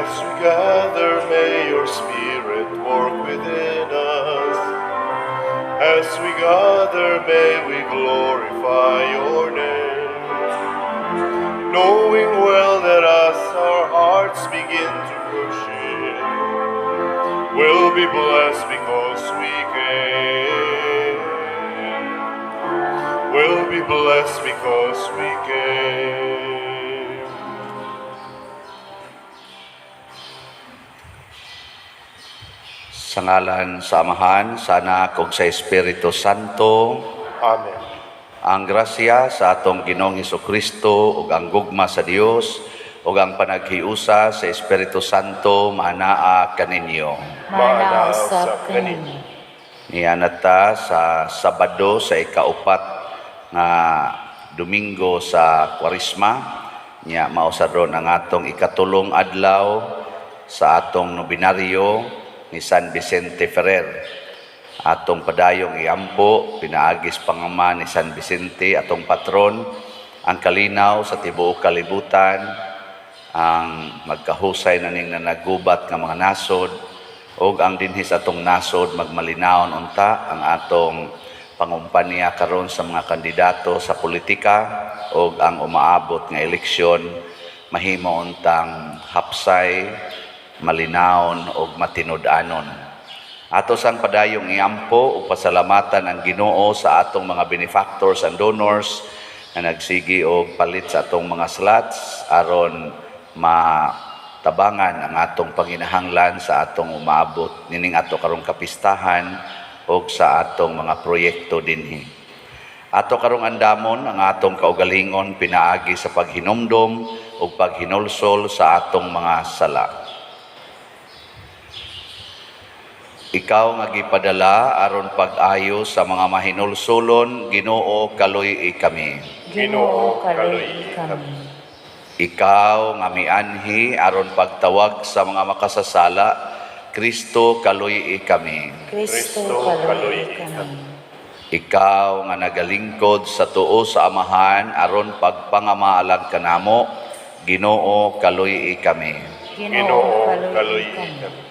As we gather, may your Spirit work within us. As we gather, may we glorify your name, knowing well that as our hearts begin to worship, we'll be blessed because we came. We'll be blessed because we came. Sa ngalan sa Amahan, sa Anak, ug sa Espiritu Santo. Amen. Ang grasya sa atong Ginoong Hesukristo ug ang gugma sa Dios ug ang panaghiusa sa Espiritu Santo maanaa kaninyo. Manausap kaninyo. Niyanata sa Sabado sa ikaupat nga Domingo sa Kwaresma, nya mausadron ang atong ikatulong adlaw sa atong nobinaryo ni San Vicente Ferrer. Atong padayong iampo, pinaagis pangama ni San Vicente, atong patron, ang kalinaw sa tibuok kalibutan, ang magkahusay na ning nanagubat nga mga nasod, o ang dinhis atong nasod magmalinaon unta ang atong pangumpanya karon sa mga kandidato sa politika, o ang umaabot nga eleksyon, mahimo untang hapsay, malinaon o matinud-anon. Ato sang padayong iampo o pasalamatan ang Ginoo sa atong mga benefactors and donors na nagsigi og palit sa atong mga slots aron matabangan ang atong panginahanglan sa atong umaabot nining ato karong kapistahan o sa atong mga proyekto dinhi. Ato karong andamon ang atong kaugalingon pinaagi sa paghinumdom o paghinulsol sa atong mga sala. Ikaw nga gipadala aron pag-ayo sa mga mahinulsulon, Ginoo kaluy kami. Ginoo kaluy kami. Ikaw nga mianhi aron pagtawag sa mga makasasala, Kristo kaluy kami. Kristo kaluy kami. Ikaw nga nagalingkod sa tuo sa Amahan aron pagpangamaalag kanamo, Ginoo kaluy kami. Ginoo kaluy kami.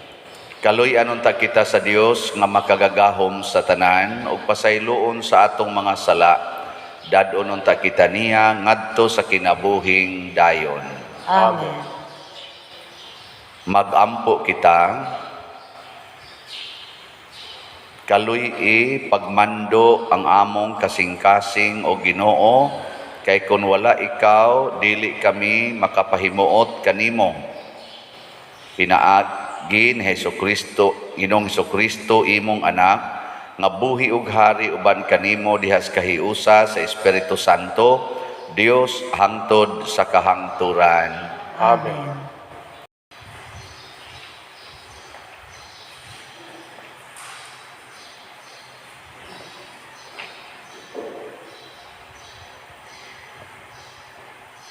Kaluy anunta kita sa Dios nga makagagahom sa tanan ug pasayloon sa atong mga sala. Dadon unta kita niya ngadto sa kinabuhing dayon. Amen. Magampo kita. Kaluy pagmando ang among kasing-kasing o Ginoo, kay kun wala ikaw dili kami makapahimuot kanimo. Pinaagin Hesukristo, Ginoong Hesukristo imong anak, nga buhi ug hari uban kanimo dihas kahiusa sa Espiritu Santo, Dios hangtod sa kahangturan. Amen.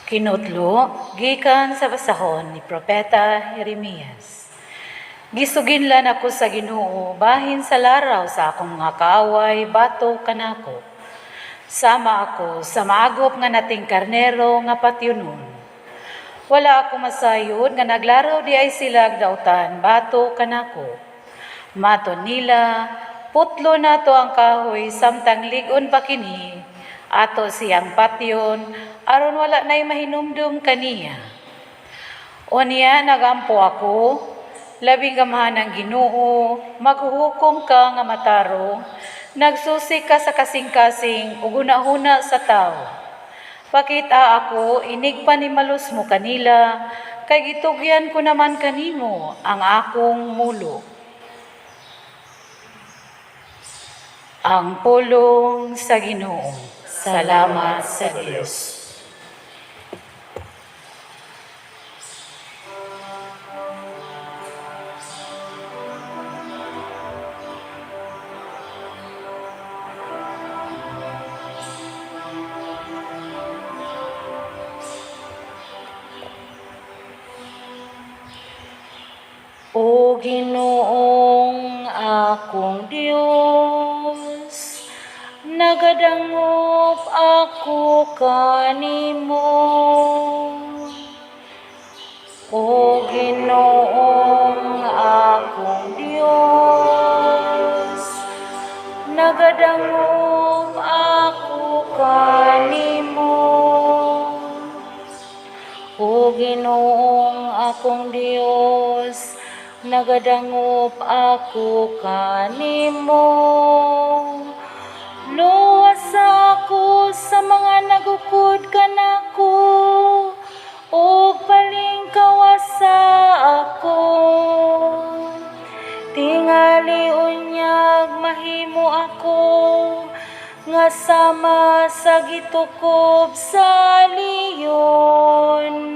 Kinutlo, gikan sa basahon ni Propeta Jeremias. Gisuginlan ako sa Ginoo, bahin sa laraw sa akong mga kaaway, bato kanako. Sama ako sa maagop nga nating karnero nga patyunon. Wala ako masayod nga naglaraw di ay silag dautan, bato kanako. Maton nila, putlo nato ang kahoy, samtang ligon pa kini, ato siyang patyon, aron wala na'y mahinumdum kaniya. O niya nagampo ako, labing gamahan ng Ginoo, maghuhukom ka nga mataro, nagsusi ka sa kasing-kasing, uguna-huna sa tao. Pakita ako, inigpa ni malus mo kanila, kay gitugyan ko naman kanimo ang akong mulo. Ang pulong sa Ginoo. Salamat sa Diyos. O Ginoong akong Diyos, nagadangop ako kanimo. O Ginoo O Ginoong akong Dios, nagadangop ako kanimo. Luwas ako sa mga nagukod kanako, o palingkawasa ako. Tingali unyag mahimo ako, nga sama sa gitukob sa liyon.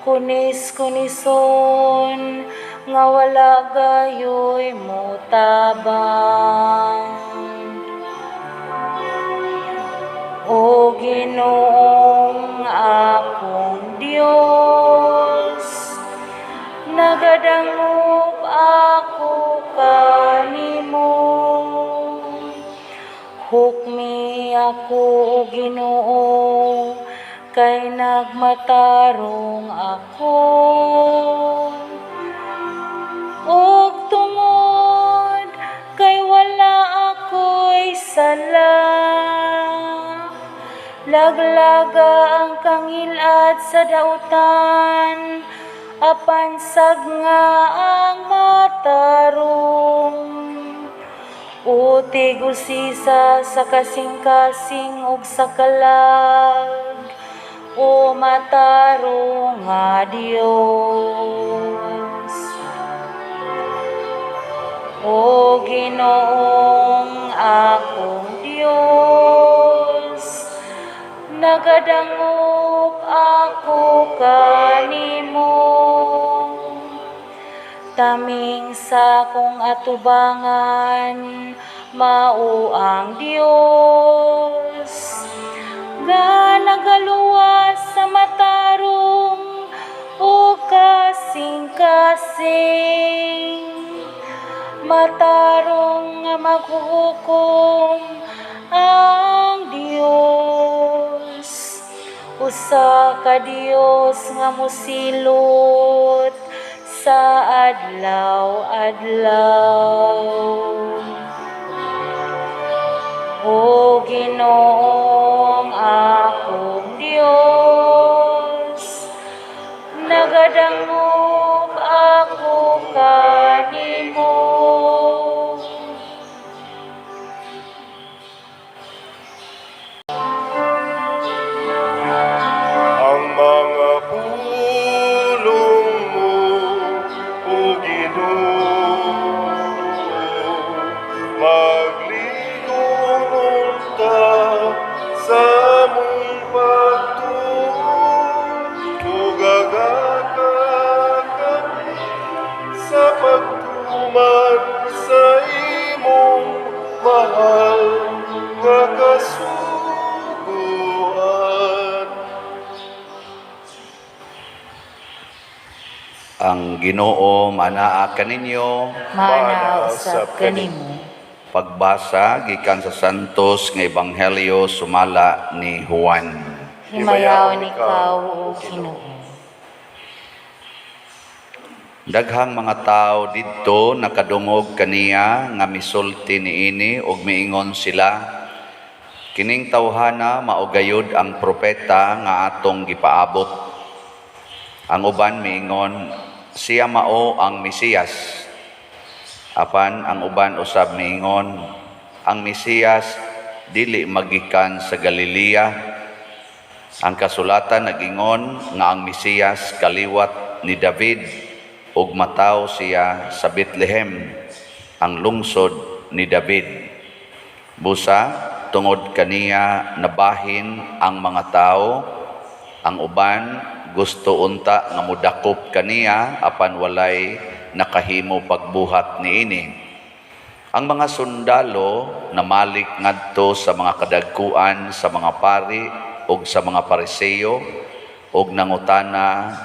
Kunis-kunison, nga wala gayoy mo tabang. O Ginoong akong Dios, nagadangop ako kanimo. Hukmi ako, O Ginoo, kay nagmatarong ako. Og tungod kay wala ako'y sala, laglaga ang kangilad sa dautan, apan sagnga ang matarong. O tigusisa sa kasing-kasing ug sa kalag, o matarong nga Dios. O Ginoong akong Dios, nagadangop ako kanimo. Taming sa kong atubangan, mao ang Dios, nga nagaluwas sa matarong o kasing-kasing. Matarong nga maghuhukom ang Dios, usa ka Dios nga musilot sa adlaw-adlaw. O Ginoong akong Dios, nagadangop ako kanimo. Ang mga pulong mo, O Ginoo, magligon ta sa mong pagtugagaka kami sa pagtuman sa imong mahal nga kasuguan. Ang Ginoo manaa kaninyo. Manausap kanimo. Pagbasa gikan sa Santos nga Ebanghelyo sumala ni Juan. Himayaw ni ikaw, O Ginoo. Daghang mga tao didto nakadungog kaniya nga misulti niini ug miingon sila, kining tawhana mao gayud ang propeta nga atong gipaabot. Ang uban miingon, siya mao ang Mesiyas. Apan ang uban usab miingon, ang Mesiyas dili magikan sa Galilea. Ang kasulatan nagingon nga ang Mesiyas kaliwat ni David ug mataw siya sa Bethlehem, ang lungsod ni David. Busa tungod kaniya nabahin ang mga tao, ang uban gusto unta nga mudakop kaniya apan walay nakahimo pagbuhat niini. Ang mga sundalo namalik ngadto sa mga kadagkuan sa mga pari ug sa mga Pariseo ug nangutana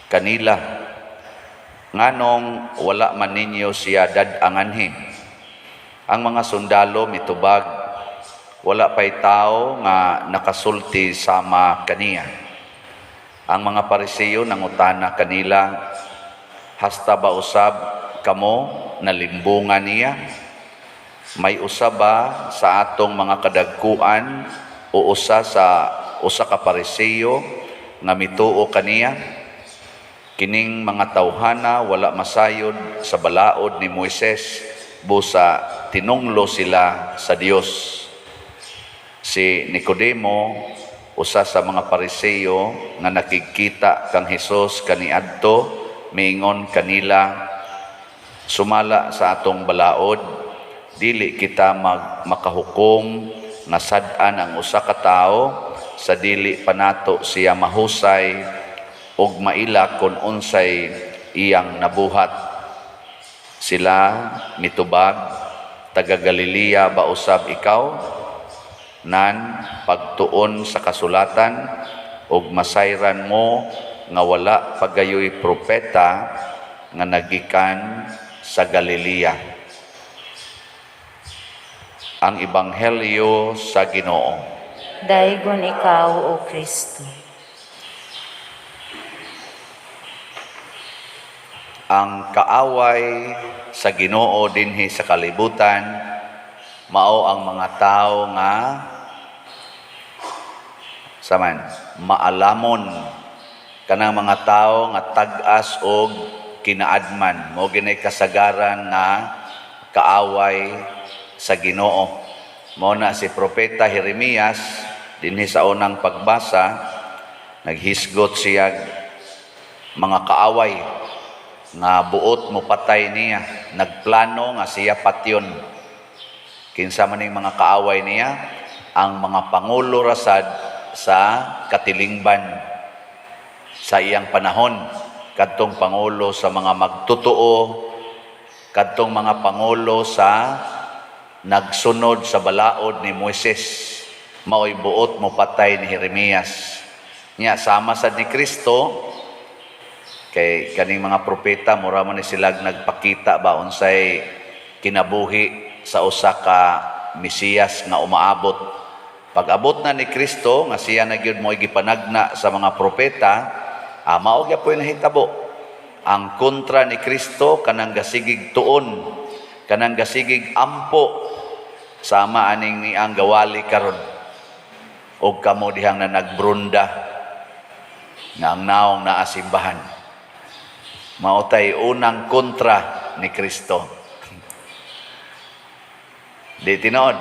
kanila, nganong wala man ninyo siya dad-anganhi? Ang mga sundalo mitubag, wala pay tao nga nakasulti sama kaniya. Ang mga Pariseo nangutana kanila, hasta ba usab kamo nalimbungan niya? May usab ba sa atong mga kadagkuan o usa ka Pariseo nga mituo kaniya. Kining mga tawhana wala masayod sa balaod ni Moises busa tinunglo sila sa Dios. Si Nicodemo, usa sa mga Pariseo nga nakikita kang Hesus kaniadto, miingon kanila, sumala sa atong balaod, dili kita makahukom nga sad-an ang usa ka tawo sa dili pa nato siya mahusay og maila kon unsay iyang nabuhat. Sila mitubag, taga Galilea ba usab ikaw? Nan pagtuon sa kasulatan og masayran mo nga wala pagayoy propeta nga nagikan sa Galilea. Ang Ebanghelyo sa Ginoo. Daigon ikaw, O Kristo. Ang kaaway sa Ginoo dinhi sa kalibutan mao ang mga tao nga saman maalamon, kanang mga tao nga tag-as og kinaadman, mao ginay kasagaran nga kaaway sa Ginoo. Mao na si propeta Jeremias dinhi sa unang pagbasa, naghisgot siya mga kaaway nga buot mo patay niya, nagplano nga siya patyon. Kinsa man ning mga kaaway niya? Ang mga pangulo rasad sa katilingban sa iyang panahon, kadtong pangulo sa mga magtutuo, kadtong mga pangulo sa nagsunod sa balaod ni Moises, mao'y buot mo patay ni Jeremias. Nya sama sad ni Kristo, kay kaning mga propeta mura man ni sila nagpakita ba unsay kinabuhi sa usa ka Mesiyas nga umaabot. Pag-abot na ni Kristo nga siya na gyud mo'y gipanagna sa mga propeta, mao gyapon nahitabo. Ang kontra ni Kristo kanang gasigig tuon, kanang gasigig ampo, sama aning ni ang gawali karon. Og kamo dihang na nagbrunda nga ang naong naasimbahan. Mautay unang kontra ni Kristo. Di tinood,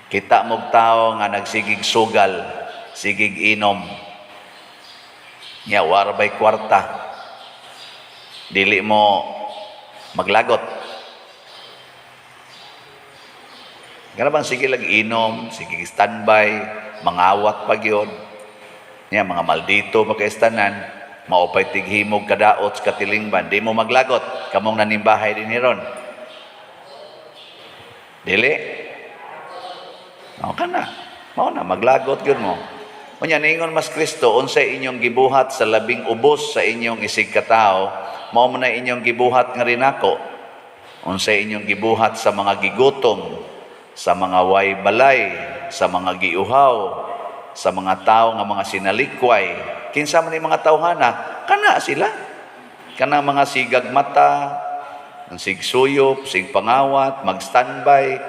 kita mong tao nga nagsigig sugal, sigig inom, nya warbay kwarta, dili mo maglagot. Ganabang sige lang inom, sige standby, mangawat pag yun, nya mga maldito magkaistanan, maupay tighimog kadaot sa katilingban, di mo maglagot, kamong nanimbahay din hiron. Dili? Mao ka na. Mao na, maglagot yun mo. Unya, ningon mas Kristo, unsay inyong gibuhat sa labing ubos sa inyong isig katao, mao mo na inyong gibuhat nga rin ako. Unsay inyong gibuhat sa mga gigutom, sa mga way balay, sa mga giuhaw, sa mga tao nga mga sinalikway, kinsa man ni mga tawhana, kana sila. Kana mga sigag mata, sigsuyop, sigpangawat, magstandby,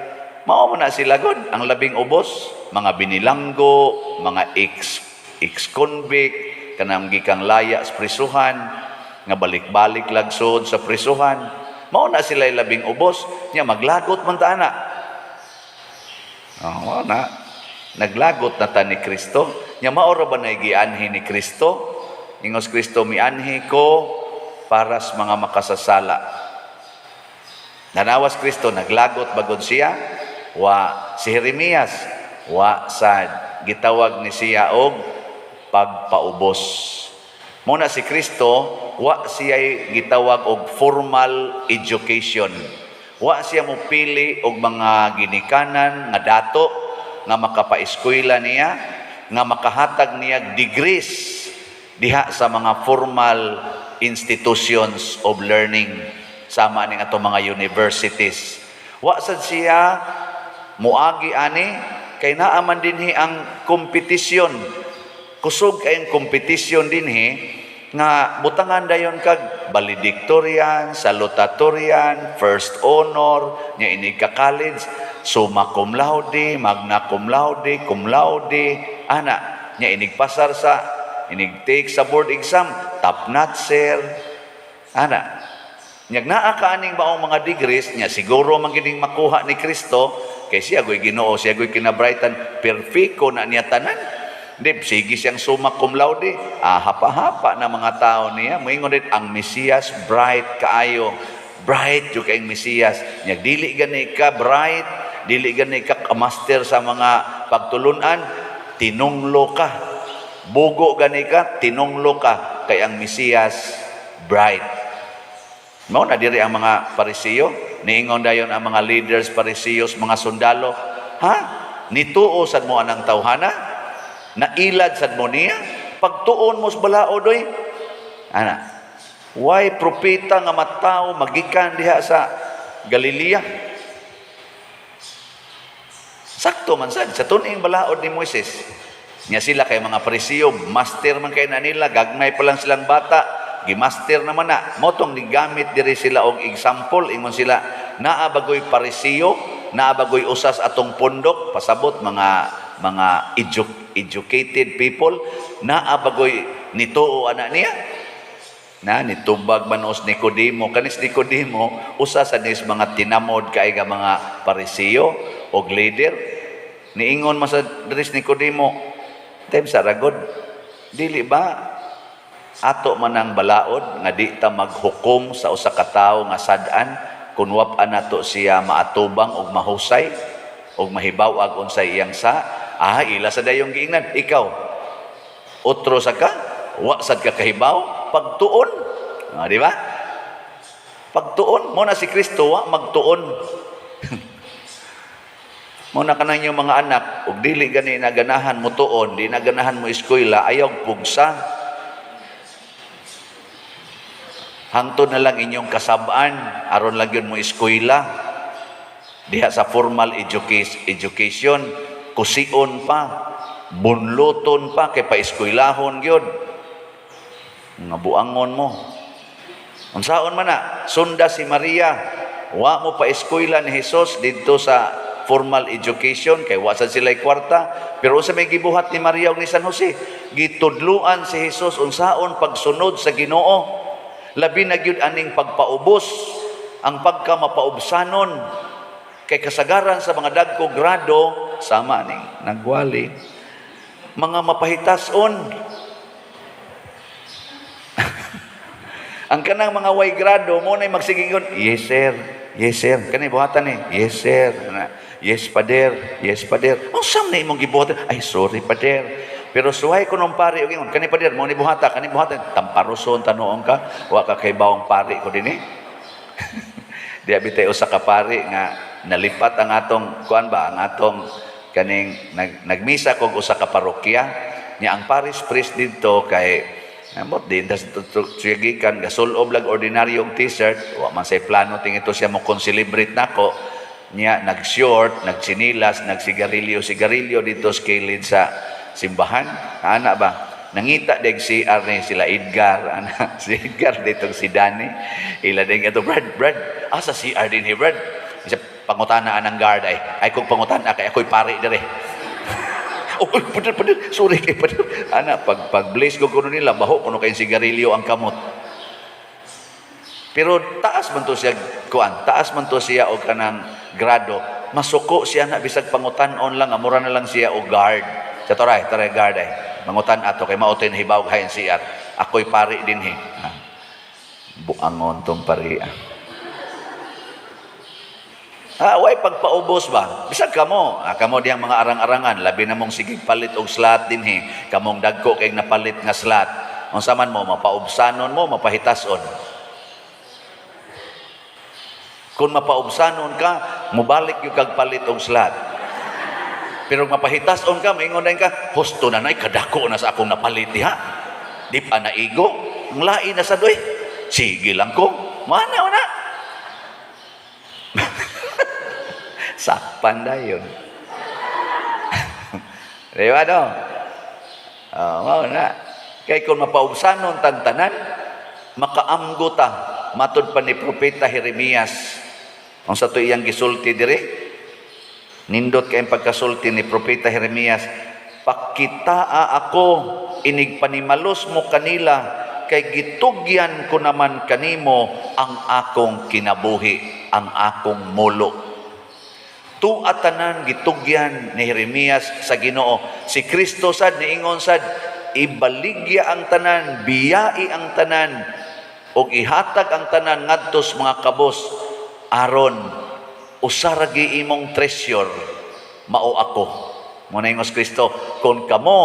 mao man na sila god. Ang labing ubos, mga binilanggo, mga ex-convict, kanang gikang laya sa prisuhan, nga balik-balik lagsod sa prisuhan, mao na sila labing ubos, nya maglagot man ta ana. Mao na, naglagot na ta ni Kristo. Nya mao ra ba na gianhi ni Kristo? Ingos Kristo, mianhi ko para sa mga makasasala. Nanawas Kristo, naglagot bagod siya, wa si Jeremias, wa sad, gitawag ni siya og pagpaubos. Muna si Kristo, wa siya gitawag og formal education. Wa siya mo pili og mga ginikanan nga dato nga makapaeskwela niya, nga makahatag niya degrees diha sa mga formal institutions of learning, sama ning ato mga universities. Wa sad siya muagi ani kay naa man dinhi ang kompetisyon. Kusog kay ang kompetisyon dinhi nga butangan dayon kag valedictorian, salutatorian, first honor, nya ini ka college, summa cum laude, magna cum laude, ana. nya inigpasar sa inigtake sa board exam, top notch sir. Ana, nyag naa ka aning baong mga degrees nya siguro man gining makuha ni Kristo kay siya goy Ginoo, siya goy kinabrightan, perfecto na niya tanan. Di sige siyang summa cum laude, hapa-hapa na mga tao niya. Moingon din ang Mesiyas bright kaayo. Bright yung kayong Mesiyas. Nyag dili gani ka bright, dili gani ka master sa mga pagtulunan, tinunglo ka. Bugo gani ka, tinunglo ka kay ang Mesiyas bright. Mao na diri ang mga Pariseo, niingon dayon ang mga leaders Pariseyos, mga sundalo, ha? Nituo sad mo anang tawhana? Nailad sad mo niya? Pagtuon mo sa balao doy? Ana, why propeta nga matao magikan diha sa Galilea? Sakto man sad sa tuning balaod ni Moises. Nya sila kay mga Pariseo, master man kay na nila, gagmay pa lang silang bata, gimaster naman na. Motong nigamit diri sila og example, ingon sila, naa bagoy Pariseo, naa bagoy usas atong pundok, pasabot mga educated people, naa bagoy nituo ana niya. Na nitubag man os Nicodemo, kanis Nicodemo usa sa nis mga tinamod kay nga mga Pariseo og leader. Niingon man sa dris Nicodemo, time sa ragod, dili ba ato man ang balaod nga di ta maghukom sa usa ka tawo nga sad-an kun wap-an nato siya maatubang og mahusay og mahibaw-ag unsay iyang sa. Ila sa dayong giingnan, ikaw otro sa ka, wa sad ka kahibaw, pagtuon. Di ba? Pagtuon mo na si Kristo, wa magtuon. Mo na kanang yung mga anak, ug dili gani naganahan mo tuon, di naganahan mo eskwela, ayaw pugsa. Hangtod na lang inyong kasab-an, aron lang yun mo eskwela. Diha sa formal education, kusion pa, bunluton pa, kay pa-eskwelahon yun. Nga buangon mo. Unsaon man na, sunda si Maria, wa mo pa-eskwela ni Jesus dito sa formal education, kay wasan sila'y kwarta. Pero unsa may gibuhat ni Maria ug ni San Jose, gitudluan si Jesus unsaon pagsunod sa Ginoo. Labi na gyud aning pagpaubos, ang pagka mapaubsanon, kay kasagaran sa mga dagko grado, sama ning nagwali, mga mapahitason. Ang kanang mga way grado mo na magsigingon, yes sir, yes sir, kanay buhatan ni, yes sir, yes pader, yes pader. Unsam na imong gibuhatan? Ay sorry pader. Pero suway ko nung pari, okay, kanay pader, mo ni buhata, kanay buhatan, tamparuson tanoon ka, wa ka kay bawang pari ko din eh. Di abitay usa ka pari nga nalipat ang atong kuan ba, ang atong kaning nagmisa kog usa ka parokya nya ang parish priest dito kay namot din das tugikan gasulob lang ordinaryong t-shirt wa man say plano ting ito siya mo kon-celebrate nako nya nag-short, nagsinilas, nagsigarilyo dito sa kilid sa simbahan. Ana ba? Nangita deg si Arne sila Edgar, ana si Edgar dito si Danny. Ila deg ato Brad. Asa si Arne ni Brad? Isa pangutana anang guard ay kung pangutana kay ako'y pari dire. Oh, padel, sorry kay padel. Ana pag-blaze ko kuno nila baho kuno kay sigarilyo ang kamot. Pero taas man to siya kuan, taas man to siya og kanang grado. Masuko siya na bisag pangutan-on lang, amura na lang siya og guard. Sa taray guard mangutan ato kay mao tin hibaw hayan siya. Ako'y pari dinhi. Buangon tong pari. Way pagpaubos ba? Bisag kamo, kamo diyang mga arang-arangan, labi na mong sigig palit og slot dinhi, kamong dagko kay napalit nga slot. Unsa man mo mapaubsanon mo, mapahitason. Kung mapaubsanon ka, mubalik yung kag palit og slot. Pero mapahitason ka, maingon din ka, husto na nay kadako na sa akong napalit ha. Di pa naigo, ang lain na sa doy. Sige lang ko, mana na. Sakpan da yun. Di ba no? Mao na. Kay kung mapaubsanon tantanan, makaamgo ta. Matod pa ni Propeta Jeremias. Ang sa to iyang gisulti dire, nindot kayong pagkasulti ni Propeta Jeremias, pakitaa ako, inig panimalos mo kanila, kay gitugyan ko naman kanimo ang akong kinabuhi, ang akong mulo. Tuatanan gitugyan ni Jeremias sa Ginoo. Si Kristo sad niingon sad, ibaligya ang tanan, biyai ang tanan, ug ihatag ang tanan ngadtos mga kabos, aron usaragi imong treasure mao ako. Muna ingos Kristo, kung kamo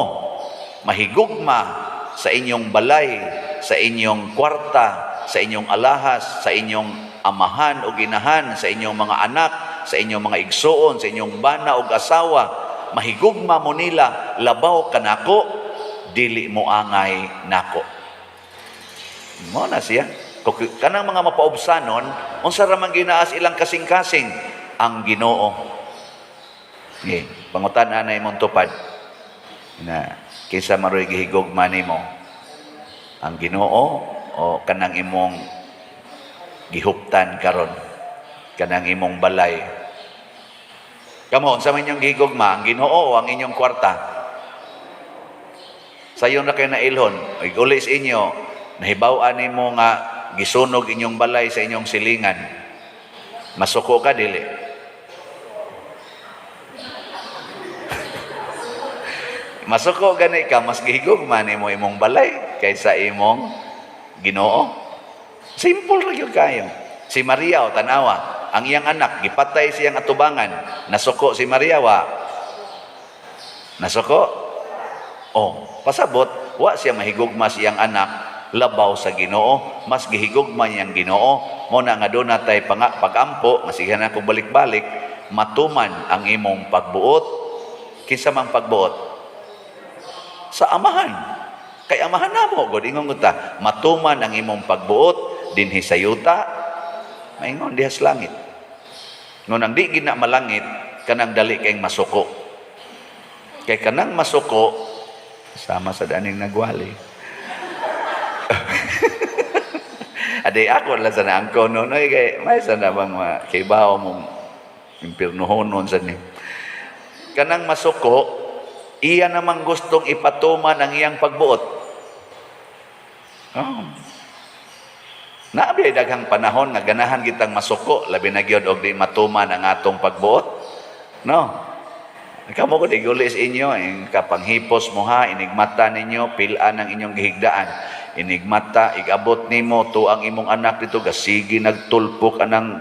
mahigugma sa inyong balay, sa inyong kwarta, sa inyong alahas, sa inyong amahan o ginahan, sa inyong mga anak, sa inyong mga igsoon, sa inyong bana o asawa, mahigugma mo nila, labaw ka nako, dili mo angay nako. Mo na siya. Kanang mga mapaubsanon, unsa ra man ginaas ilang kasing-kasing ang Ginoo. Pangutan na imong tupad na kinsa maroy gihigugma nimo, ang Ginoo o kanang imong gihuptan karon, kanang imong balay? Kamo unsa man inyong gihigugma, ang Ginoo o ang inyong kwarta? Sayon na kayo na ilhon, igulis inyo, nahibaw-an nimo nga gisunog inyong balay sa inyong silingan, masuko ka dili? Masuko gani ka, mas gihigugma nimo imong balay kaysa imong Ginoo. Simple ra gyud kayo. Si Maria o tanawa, ang iyang anak gipatay siyang atubangan, nasuko si Maria wa? Nasuko? Oh, pasabot wa siya mahigugma siyang anak labaw sa Ginoo, mas gihigugma niyang Ginoo. Mo na nga do natay pagampo, masihan ako balik-balik, matuman ang imong pagbuot. Kinsa mang pagbuot? Sa amahan. Kay amahan namo god ingon ta, matuman ang imong pagbuot dinhi sa yuta, maingon diha sa langit. Ngun ang di gina malangit, kanang dali kayong masuko. Kay kanang masuko sama sa daning nagwali. Aday ako lang sa naangko nonoy kay may sa na bang kaybaw mong impirnohonon sa ni. Kanang masuko, iya namang gustong ipatuman ang iyang pagbuot. Oh. Naabiyay daghang panahon nga ganahan kitang masuko, labi na gyud og di matuman ang atong pagbuot. No. Kamo ko igulis inyo, kapanghipos mo ha, inigmata ninyo, pilaan ang inyong gihigdaan. Inigmata, igabot nimo to ang imong anak dito, gasigi nagtulpok anang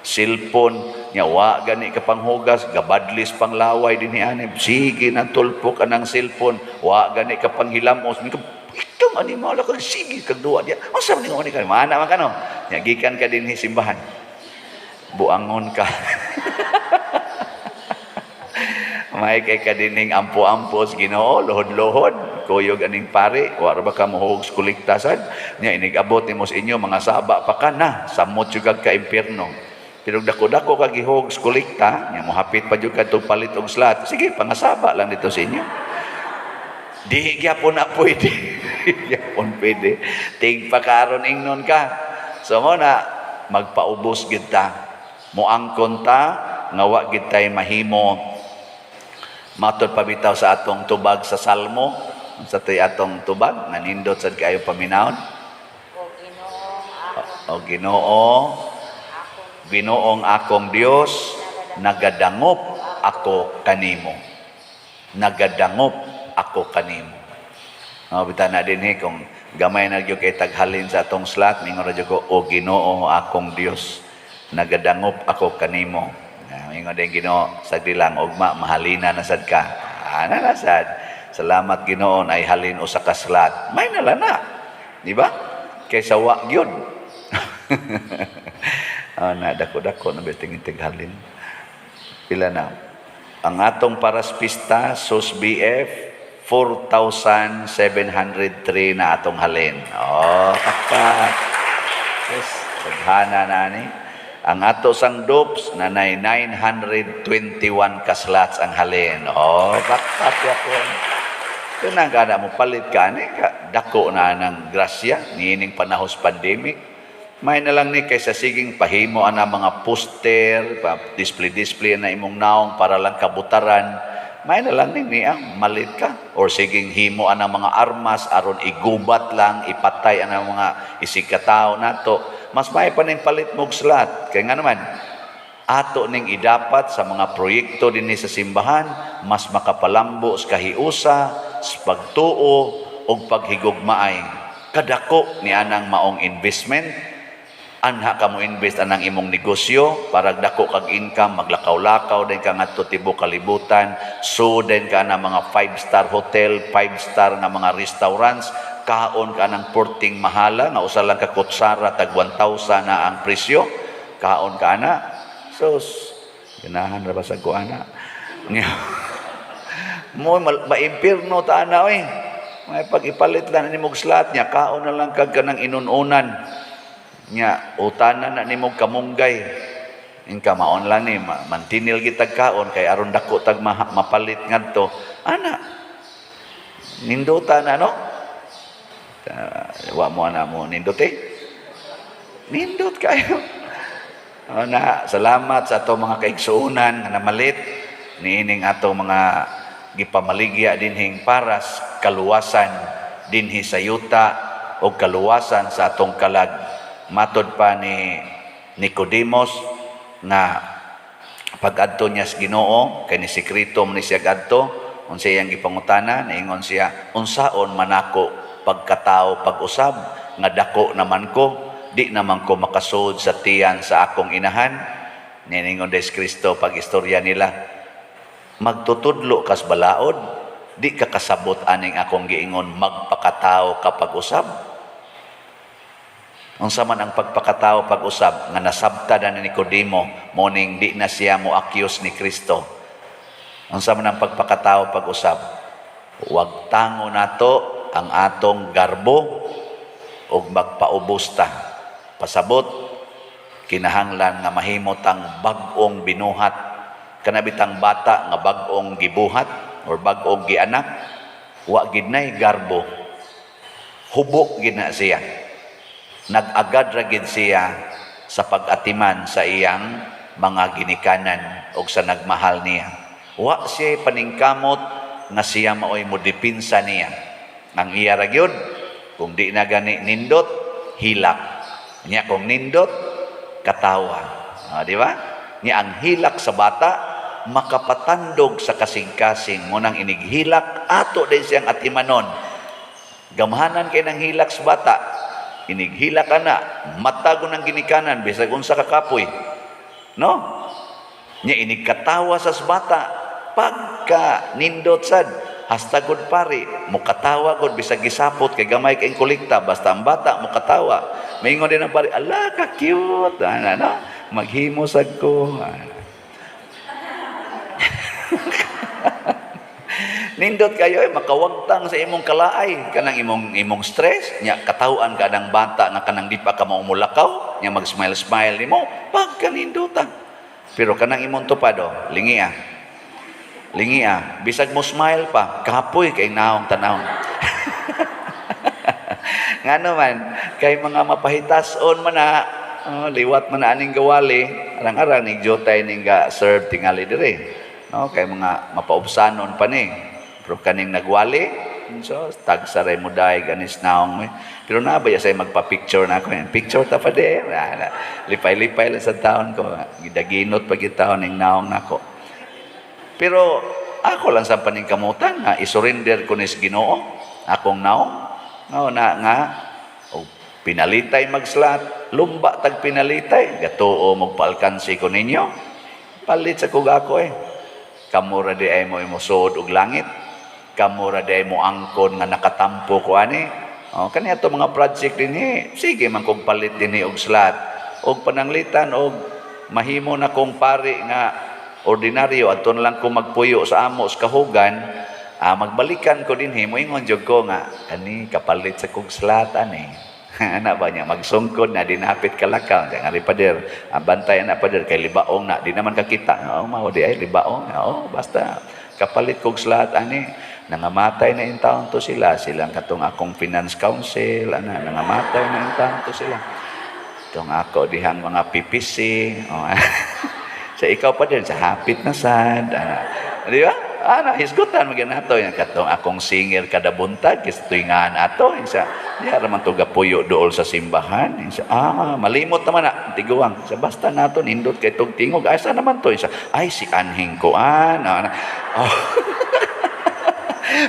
cellphone, nyawa gani ka panghugas, gabadlis panglaway din ani, sige nagtulpok anang cellphone, wa gani ka panghilamos, ito animal ka, sige kag duwa dia. Unsa man ni ka? Mana man kano? Nya gikan ka dinhi simbahan. Buangon ka. May kay ka dining ampo-ampos Ginoo, lohod-lohod, kuyog aning pare, wa ra ba ka mohog kuliktasan? Nya inigabot nimo sa inyo mga saba pa ka na, samot jud ka impierno. Pero dako-dako ka gihog kolekta, nya mohapit pa jud kadto palit og slot. Sige, pangasaba lang dito sa inyo. Di gyapon na pwede. Gyapon pwede. Tig pakaron ingnon ka. So mo na magpaubos gid ta. Moangkon ta nga wa gid tay mahimo. Matod pabitaw sa atong tubag sa Salmo, sa tay atong tubag nga nindot sad kayo paminawon. O Ginoo, Ginoong akong Dios, nagadangop ako kanimo. Nagadangop ako kanimo. Bita na din kung gamay na gyud kay taghalin sa atong slot, mingon ra gyud ko, o Ginoo akong Dios, nagadangop ako kanimo. Mingon din Ginoo, sagdi lang ugma mahalina na sad ka. Ana na sad. Salamat Ginoo ay halin usa ka slot. May nalana. Di ba? Kaysa wa gyud. Na dako-dako na beting halin. Pila na? Ang atong paraspista sus BF 4,703 na atong halin. Oh, takpak. Yes, tadhana na ni. Ang ato sang dopes na 921 ka slots ang halin. Oh, takpak yapon. Kung kada mo palit ka ni, dako na ng grasya, niining panahos pandemic. May na lang ni kaysa siging pahimo ana mga poster, display na imong naong para lang kabutaran, may na lang niya, malit ka. Or siging himo anang mga armas, aron igubat lang, ipatay anang mga isikatao nato. Mas may pa ning palit mong slat. Kaya nga naman, ato ning idapat sa mga proyekto din sa simbahan, mas makapalambo sa kahiusa, sa pagtuo, o paghigugmaay. Kadako ni anang maong investment, anha ka mo invest anang imong negosyo para dako kag income, maglakaw-lakaw din ka ngadto tibuok kalibutan, so din ka na mga 5-star hotel, 5-star nga mga restaurants, kaon ka ng porting mahala nga usa lang ka kutsara tag 1,000 na ang presyo, kaon ka na. So ganahan ra ba sa kuana mo maimpirno ta ana oy, may pag-ipalit lang ni mong slat niya, kaon na lang kag kanang inununan nya, utanan na ni mong kamunggay. Inka maon lang ni, mantinil kitag kaon, kay aron dako tag mapalit ngadto. Ana, nindutan ano? Wa mo na mo nindot nindot kayo. Na, salamat sa ato mga kaigsuunan na namalit, niining ato mga gipamaligya dinhing paras, kaluwasan dinhi sa yuta, o kaluwasan sa atong kalag. Matod pa ni Nicodemos na pag-adto niya sa Ginoo, kay ni sekreto ni siya adto, unsa iyang gipangutana, niingon siya, unsaon man ako pagkatao pag-usab, nga dako naman ko, di naman ko makasud sa tiyan sa akong inahan. Niingon des Kristo pag istorya nila, magtutudlo kas balaod, di ka kasabot aning akong giingon, magpakatao ka pag-usab. Unsa man ang pagpakatao pag-usab nga nasabta na ni Nicodemo, moning di na siya mo accuse ni Kristo. Unsa man ang pagpakatao pag-usab, huwag tango nato ang atong garbo ug magpaubos ta. Pasabot kinahanglan nga mahimot ang bag-ong binuhat, kanabitang bata nga bag-ong gibuhat or bag-ong gianak, wa gid nay garbo, hubok gid na siya. Nag-agad ra gid siya sa pag-atiman sa iyang mga ginikanan o sa nagmahal niya. Wa siya paningkamot nga siya maoy modepinsa niya. Ang iya ra gyud, kung di na gani nindot, hilak. Nya kung nindot, katawa. Di ba? Nya ang hilak sa bata, makapatandog sa kasing-kasing. Munang inighilak, ato din siyang atimanon. Gamahanan kay ng hilak sa bata, inighila ka na, matago ng ginikanan, bisag unsa ka kapoy. No? Nya inigkatawa sa bata, pagka nindot sad, hasta gud pari, mukatawa gud bisag gisapot kay gamay kay kolekta, basta ang bata mukatawa. Maingon din ang pari, ala ka cute, ano? Maghimo sad ko. Nindot kayo makawagtang sa imong kalaay, kanang imong stress, nya katawaan ka ng bata nga kanang di pa ka maumulakaw, nya mag-smile nimo, pagka nindutan. Pero kanang imong tupado, lingi bisag mo smile pa, kapoy kay naong tanawon. Ngano man kay mga mapahitason man na, liwat man na aning gawali, arang-arang ning jotay ning ga serve tingali dire. No, kay mga mapaubsanon pa ni. Pero kaning nagwali, so tagsaray mo dahi ganis naong. Pero nabaya say magpa-picture na ako. Picture ta pa de. Lipay-lipay lang sa taon ko. Gidaginot pa gitaon ning naong nako. Pero ako lang sa paningkamutan na isurrender ko ni sa Ginoo akong naong. No, na nga pinalitay magslat, lumba tag pinalitay, gatuo magpaalkansi ko ninyo. Palit sa kog ako Kamura di ay mo imusod og langit. Kamura di ay mo angkon nga nakatampo ko ani. Kani ato mga project dinhi, sige man kog palit dinhi og slat. Og pananglitan og mahimo na kong pari nga ordinaryo adto lang ko magpuyo sa amo sa kahugan, magbalikan ko dinhi moingon jud ko nga kani kapalit sa kog slat ani. Ana ba niya magsungkod na dinapit kalakaw nga pader, bantay na pader kay libaong na di naman kakita. Mao di ay libaong. Basta kapalit kog slat ani. Nangamatay na in taon to sila katong akong finance council nangamatay na in taon to sila. Tong ako dihang mga PPC. Sa ikaw pa din sa hapit na sad. Di ba? hisgutan magyan nato yan katong akong singer kada buntag kis tuingan ato sa diha ra man to gapuyo dool sa simbahan sa malimot naman na tiguang sa basta nato nindot kay tong tingog asa naman to sa ay si anhing kuan oh.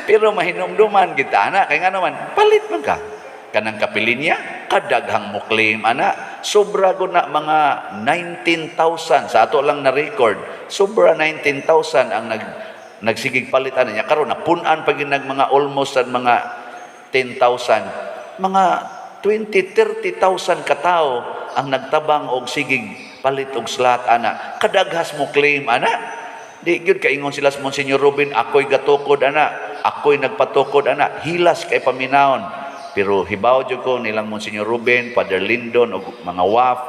Pero mahinumduman kita ana kay nga naman palit man ka kanang kapili niya kadaghang mo claim ana sobra gud na mga 19,000 sa ato lang na record sobra 19,000 ang nagsigig palitan niya karon napun-an pag nag mga almost at mga 10,000 mga 20-30,000 katao ang nagtabang og sigig palit og slot ana kadaghas mo claim ana di gyud kaingon sila sa Monsignor Ruben ako'y gatukod ana ako'y nagpatukod ana hilas kay paminawon. Pero hibaw jud ko nilang Monsignor Ruben, Father Lindon o mga WAF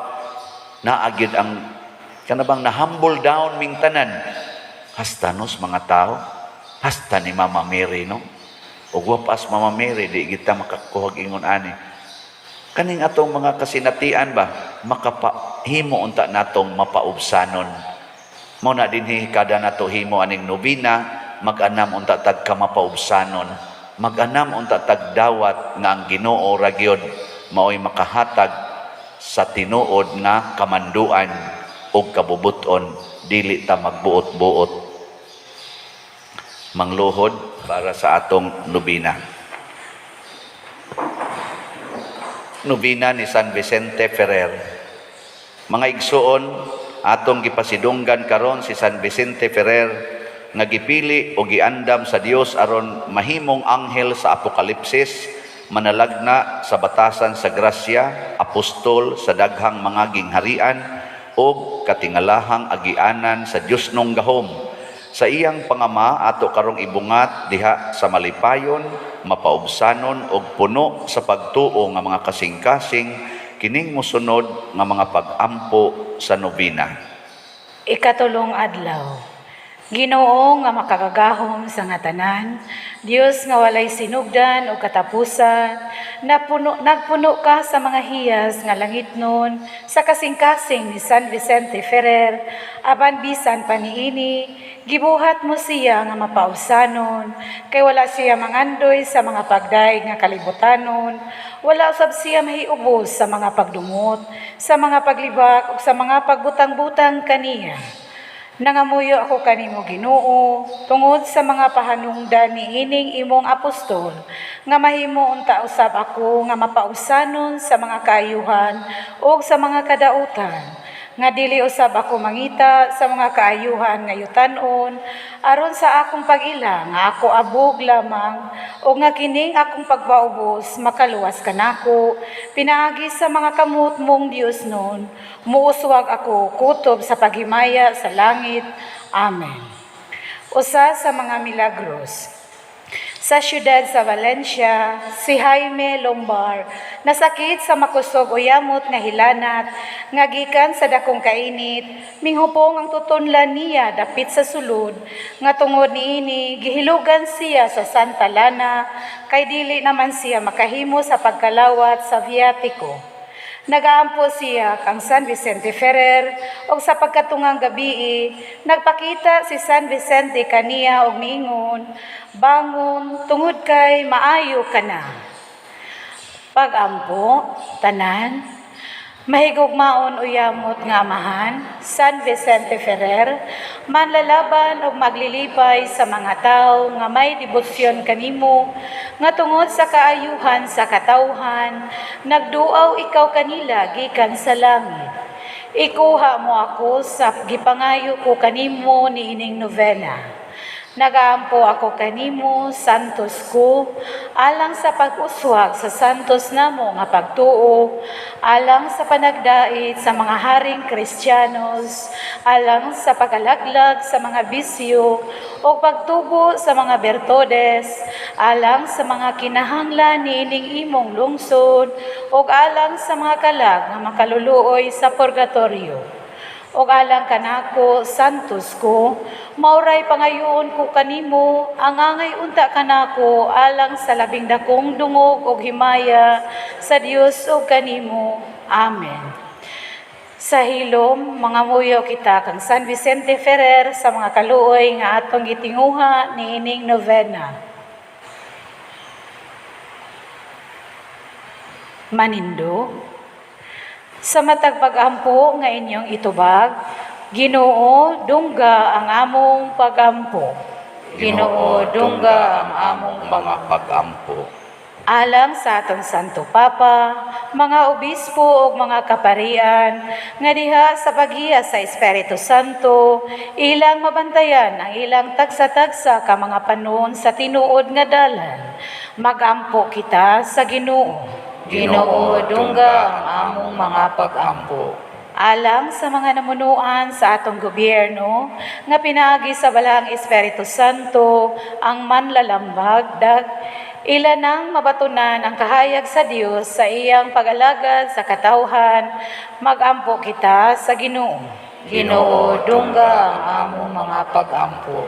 naagid ang kanabang na humble down ming tanan. Hasta nos mga tao, hasta ni Mama Mary no. O wapas Mama Mary di kita makakuhag ingon ani. Kaning atong mga kasinatian ba makapahimo unta natong mapaubsanon. Mo na dinhi kada nato himo aning nobina mag-anam unta tag kamapaubsanon. Mag-anam unta tagdawat nga ang Ginoo ra gyud maoy makahatag sa tinuod nga kamanduan ug kabubuton dili ta magbuot-buot. Mangluhod para sa atong nobina. Nobina ni San Vicente Ferrer. Mga igsuon, atong gipasidunggan karon si San Vicente Ferrer nga gipili o giandam sa Dios aron mahimong anghel sa Apokalipsis, manalagna sa batasan sa grasya, apostol sa daghang mga gingharian o katingalahang agianan sa Dios nung gahom. Sa iyang pangama ato karong ibungat diha sa malipayon, mapaubsanon og puno sa pagtuo nga mga kasing-kasing kining mosunod nga mga pag-ampo sa nobina. Ikatulong adlaw. Ginoo nga makagagahom sa nga tanan, Dios nga walay sinugdan o katapusan, nagpuno ka sa mga hiyas nga langitnon, sa kasing-kasing ni San Vicente Ferrer, aban bisan paniini, gibuhat mo siya nga mapaubsanon, kay wala siya mangandoy sa mga pagdaig nga kalibutanon, wala usab siya mahiubos sa mga pagdumot, sa mga paglibak o sa mga pagbutang-butang kaniya. Nangamuyo ako kanimo Ginoo tungod sa mga pahanungdan niining imong apostol nga mahimo unta usab ako nga mapausanon sa mga kaayuhan o sa mga kadautan nga dili usab ako mangita sa mga kaayuhan nga yutan-on aron sa akong pag-ila nga ako abog lamang o nga kining akong pagpaubos makaluwas kanako pinaagi sa mga kamot mong Dios noon muuswag ako kutob sa paghimaya sa langit. Amen. Usa sa mga milagros. Sa siyudad sa Valencia, si Jaime Lombard nasakit sa makusog o yamot nga hilanat, nga gikan sa dakong kainit, minghupong ang tutunlan niya dapit sa sulod, nga tungod niini gihilugan siya sa Santa Lana, kay dili naman siya makahimo sa pagkalawat sa viatiko. Nagaampo siya kang San Vicente Ferrer o sa pagkatungang gabi, nagpakita si San Vicente kaniya og niingon, bangon, tungod kay maayo ka na. Pagampo, tanan, mahigugmaon uyamot nga amahan, San Vicente Ferrer, manlalaban o maglilipay sa mga tao nga may debosyon kanimo, nga tungod sa kaayuhan sa katawhan, nagduaw ikaw kanila gikan sa langit. Ikuha mo ako sa gipangayo ko kanimo niining novena. Nagaampo ako kanimo, santos ko, alang sa pag-uswag sa santos namo nga pagtuo, alang sa panagdait sa mga haring Kristiyanos, alang sa pagalaglag sa mga bisyo, o pagtubo sa mga bertodes, alang sa mga kinahanglan niining imong lungsod, o alang sa mga kalag nga makaluluoy sa purgatorio. O alang kanako, santos ko, mauray pangayoon ko kanimo, ang angay unta kanako, alang sa labing dakong dungog o himaya sa Dios o kanimo. Amen. Sa hilom, mga muyo kita kang San Vicente Ferrer sa mga kaluoy nga atong gitinguha ni ining novena. Manindo, sa matag pag-ampo nga inyong itubag, Ginoo, dungga ang among pag-ampo. Ginoo, dungga ang among mga pag-ampo. Alang sa atong Santo Papa, mga obispo ug mga kaparian, nga diha sa paghiya sa Espiritu Santo, ilang mabantayan ang ilang tagsa-tagsa ka mga panon sa tinuod nga dalan. Magampo kita sa Ginoo. Ginoo, dungga ang among mga pag-ampo. Alang sa mga namunuan sa atong gobyerno, nga pinaagi sa balahang Espiritu Santo, ang manlalambag, ilanang mabatunan ang kahayag sa Dios sa iyang pag-alagad sa katawhan, magampo kita sa Ginoo. Ginoo, dungga ang among mga pag-ampo.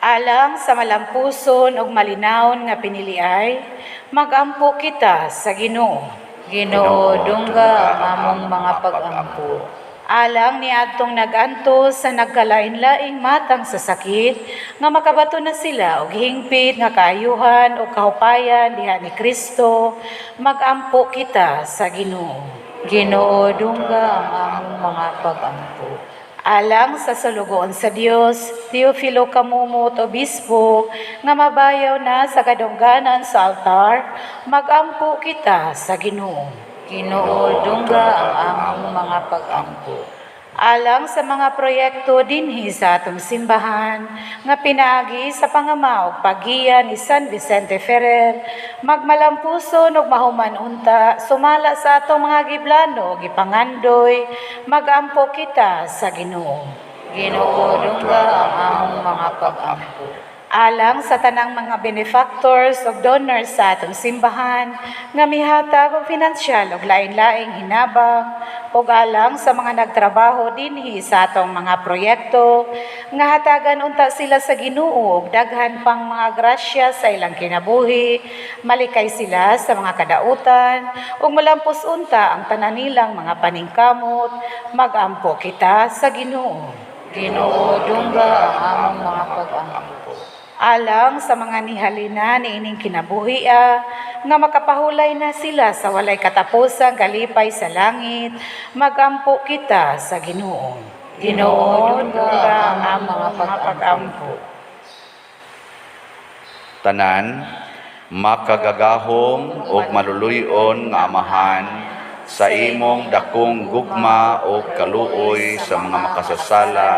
Alang sa malampuson ug malinawon nga piniliay, magampo kita sa Ginoo. Ginoo, dungga ang among mga pag-ampo. Alang ni adtong naganto sa nagkalain-laing matang sa sakit, nga makabato na sila og hingpit nga kaayuhan o kahupayan diha ni Kristo, magampo kita sa Ginoo. Ginoo, dungga ang among mga pag-ampo. Alang sa salugoon sa Dios, Teofilo Kamumot, Obispo, nga mabayaw na sa kadungganan sa altar, magampo kita sa Ginoo. Ginoo, dungga ang among mga pag-ampo. Alang sa mga proyekto dinhi sa atong simbahan, nga pinaagi sa pangamaog paggiya ni San Vicente Ferrer, magmalampuson ug mahuman unta, sumala sa atong mga giblano ug gipangandoy, magampo kita sa Ginoo. Ginoo, dungga ang among mga pag-ampo. Alang sa tanang mga benefactors o donors sa atong simbahan, nga mihatag og pinansyal ug lain-laing hinabang, ug alang sa mga nagtrabaho dinhi sa atong mga proyekto, nga hatagan unta sila sa Ginoo ug daghan pang mga grasya sa ilang kinabuhi, malikay sila sa mga kadautan, ug malampos unta ang tanan nilang mga paningkamot, magampo kita sa Ginoo. Ginoo, dungga ang among mga pag-ampo. Alang sa mga nihalina ni ining kinabuhia, nga makapahulay na sila sa walay katapusang kalipay sa langit, magampo kita sa Ginoo. Ginoo, dungga ang mga pag-ampo. Tanan, makagagahom ug maluluyon nga amahan, sa imong dakong gugma o kaluoy sa mga makasasala,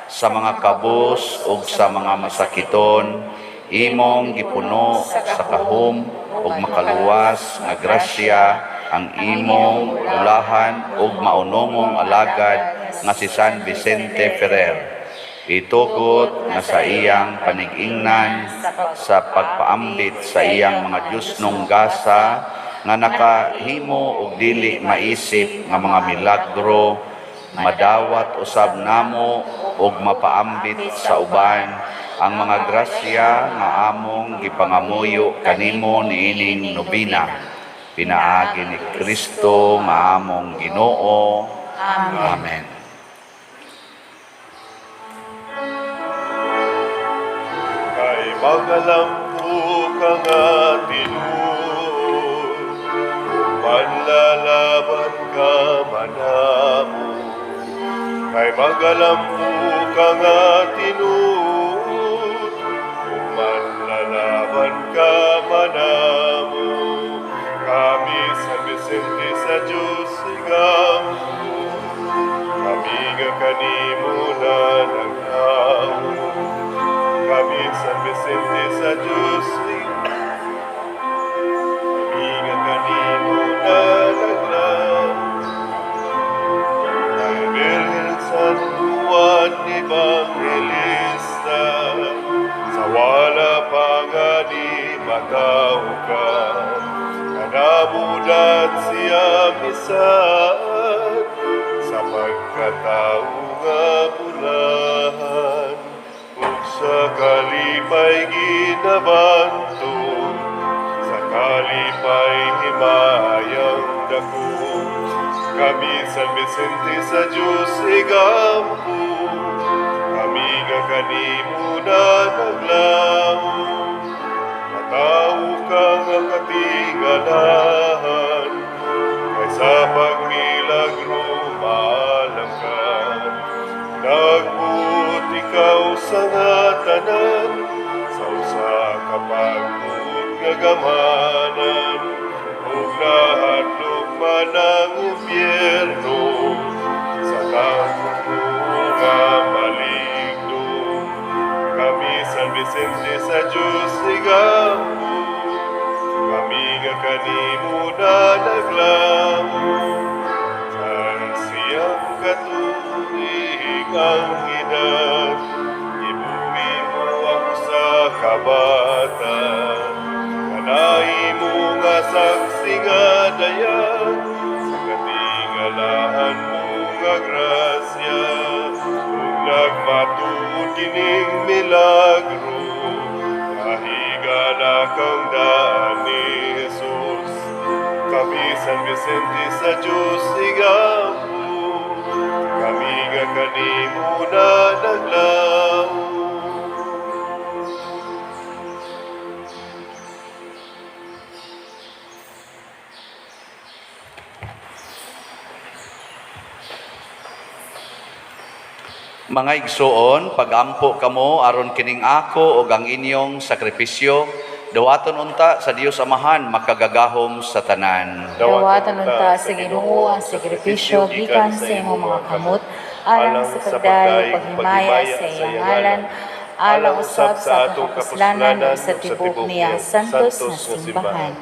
sa mga kabus ug sa mga masakiton, imong gipuno sa kahom ug makaluwas nga grasya ang imong ulahan ug maunongong alagad nga si San Vicente Ferrer. Itugot nga sa iyang panig-ingnan sa pagpaambit sa iyang mga Diyosnong gasa nga nakahimo og dili maisip nga mga milagro, madawat usab namo ug mapaambit sa uban ang mga grasya nga among gipangamuyo kanimo niining nobina. Pinaagi ni Kristo nga among Ginoo. Amen. Kay magalampu ka nga tinuod, manlalaban ka manamo. Kay magalampu ka nga tinuod, manlalaban ka manamo. Kami San Vicente sa Diyos igampo, kami nga kanimo na nagtao. Kami San Vicente sa Diyos kami nga kanimo na nagtao. Ang Birhen San Juan Evangelista, sa wala pa nga di matawag, kanamudan siya misaan, sa pagkatao nga bulahan, ug sa kalipay ginabanto, sa kalipay himayang dako. Kami San Vicente sa Diyos igampo, kami nga kanimo na naglaho. Matao ka nga katingalahan, kaysa pagmilagro maalam ka. Nagbuot ikaw sa nga tanan, sa usa ka pagbuot nga gamanan, ug nahadlok man ang impyerno, sa tangko nga maligno. Kami San Vicente sa Diyos igampo, kami nga kanimo na naglaho. San siyang katuig ang edad, ibuwi mo ako sa kabatan. Kanay mo nga saksi nga dayan, sa katingalahan mo nga grasya. Kung nagmatuod kining milagro, kahiga na kang daan ni Jesus. Kami San Vicente sa Diyos igampo, kami nga kanimo na naglaho. Mga igsoon, pagampo kamo aron kining ako ug ang inyong sakripisyo, dawaton unta sa Dios Amahan makagagahom sa tanan. Dawaton unta sa Ginoo ang sakripisyo gikan sa imong mga kamot, alang sa pagdayeg paghimaya sa iyang ngalan, alang usab sa atong kapuslanan ug sa tibok niya santos nga simbahan.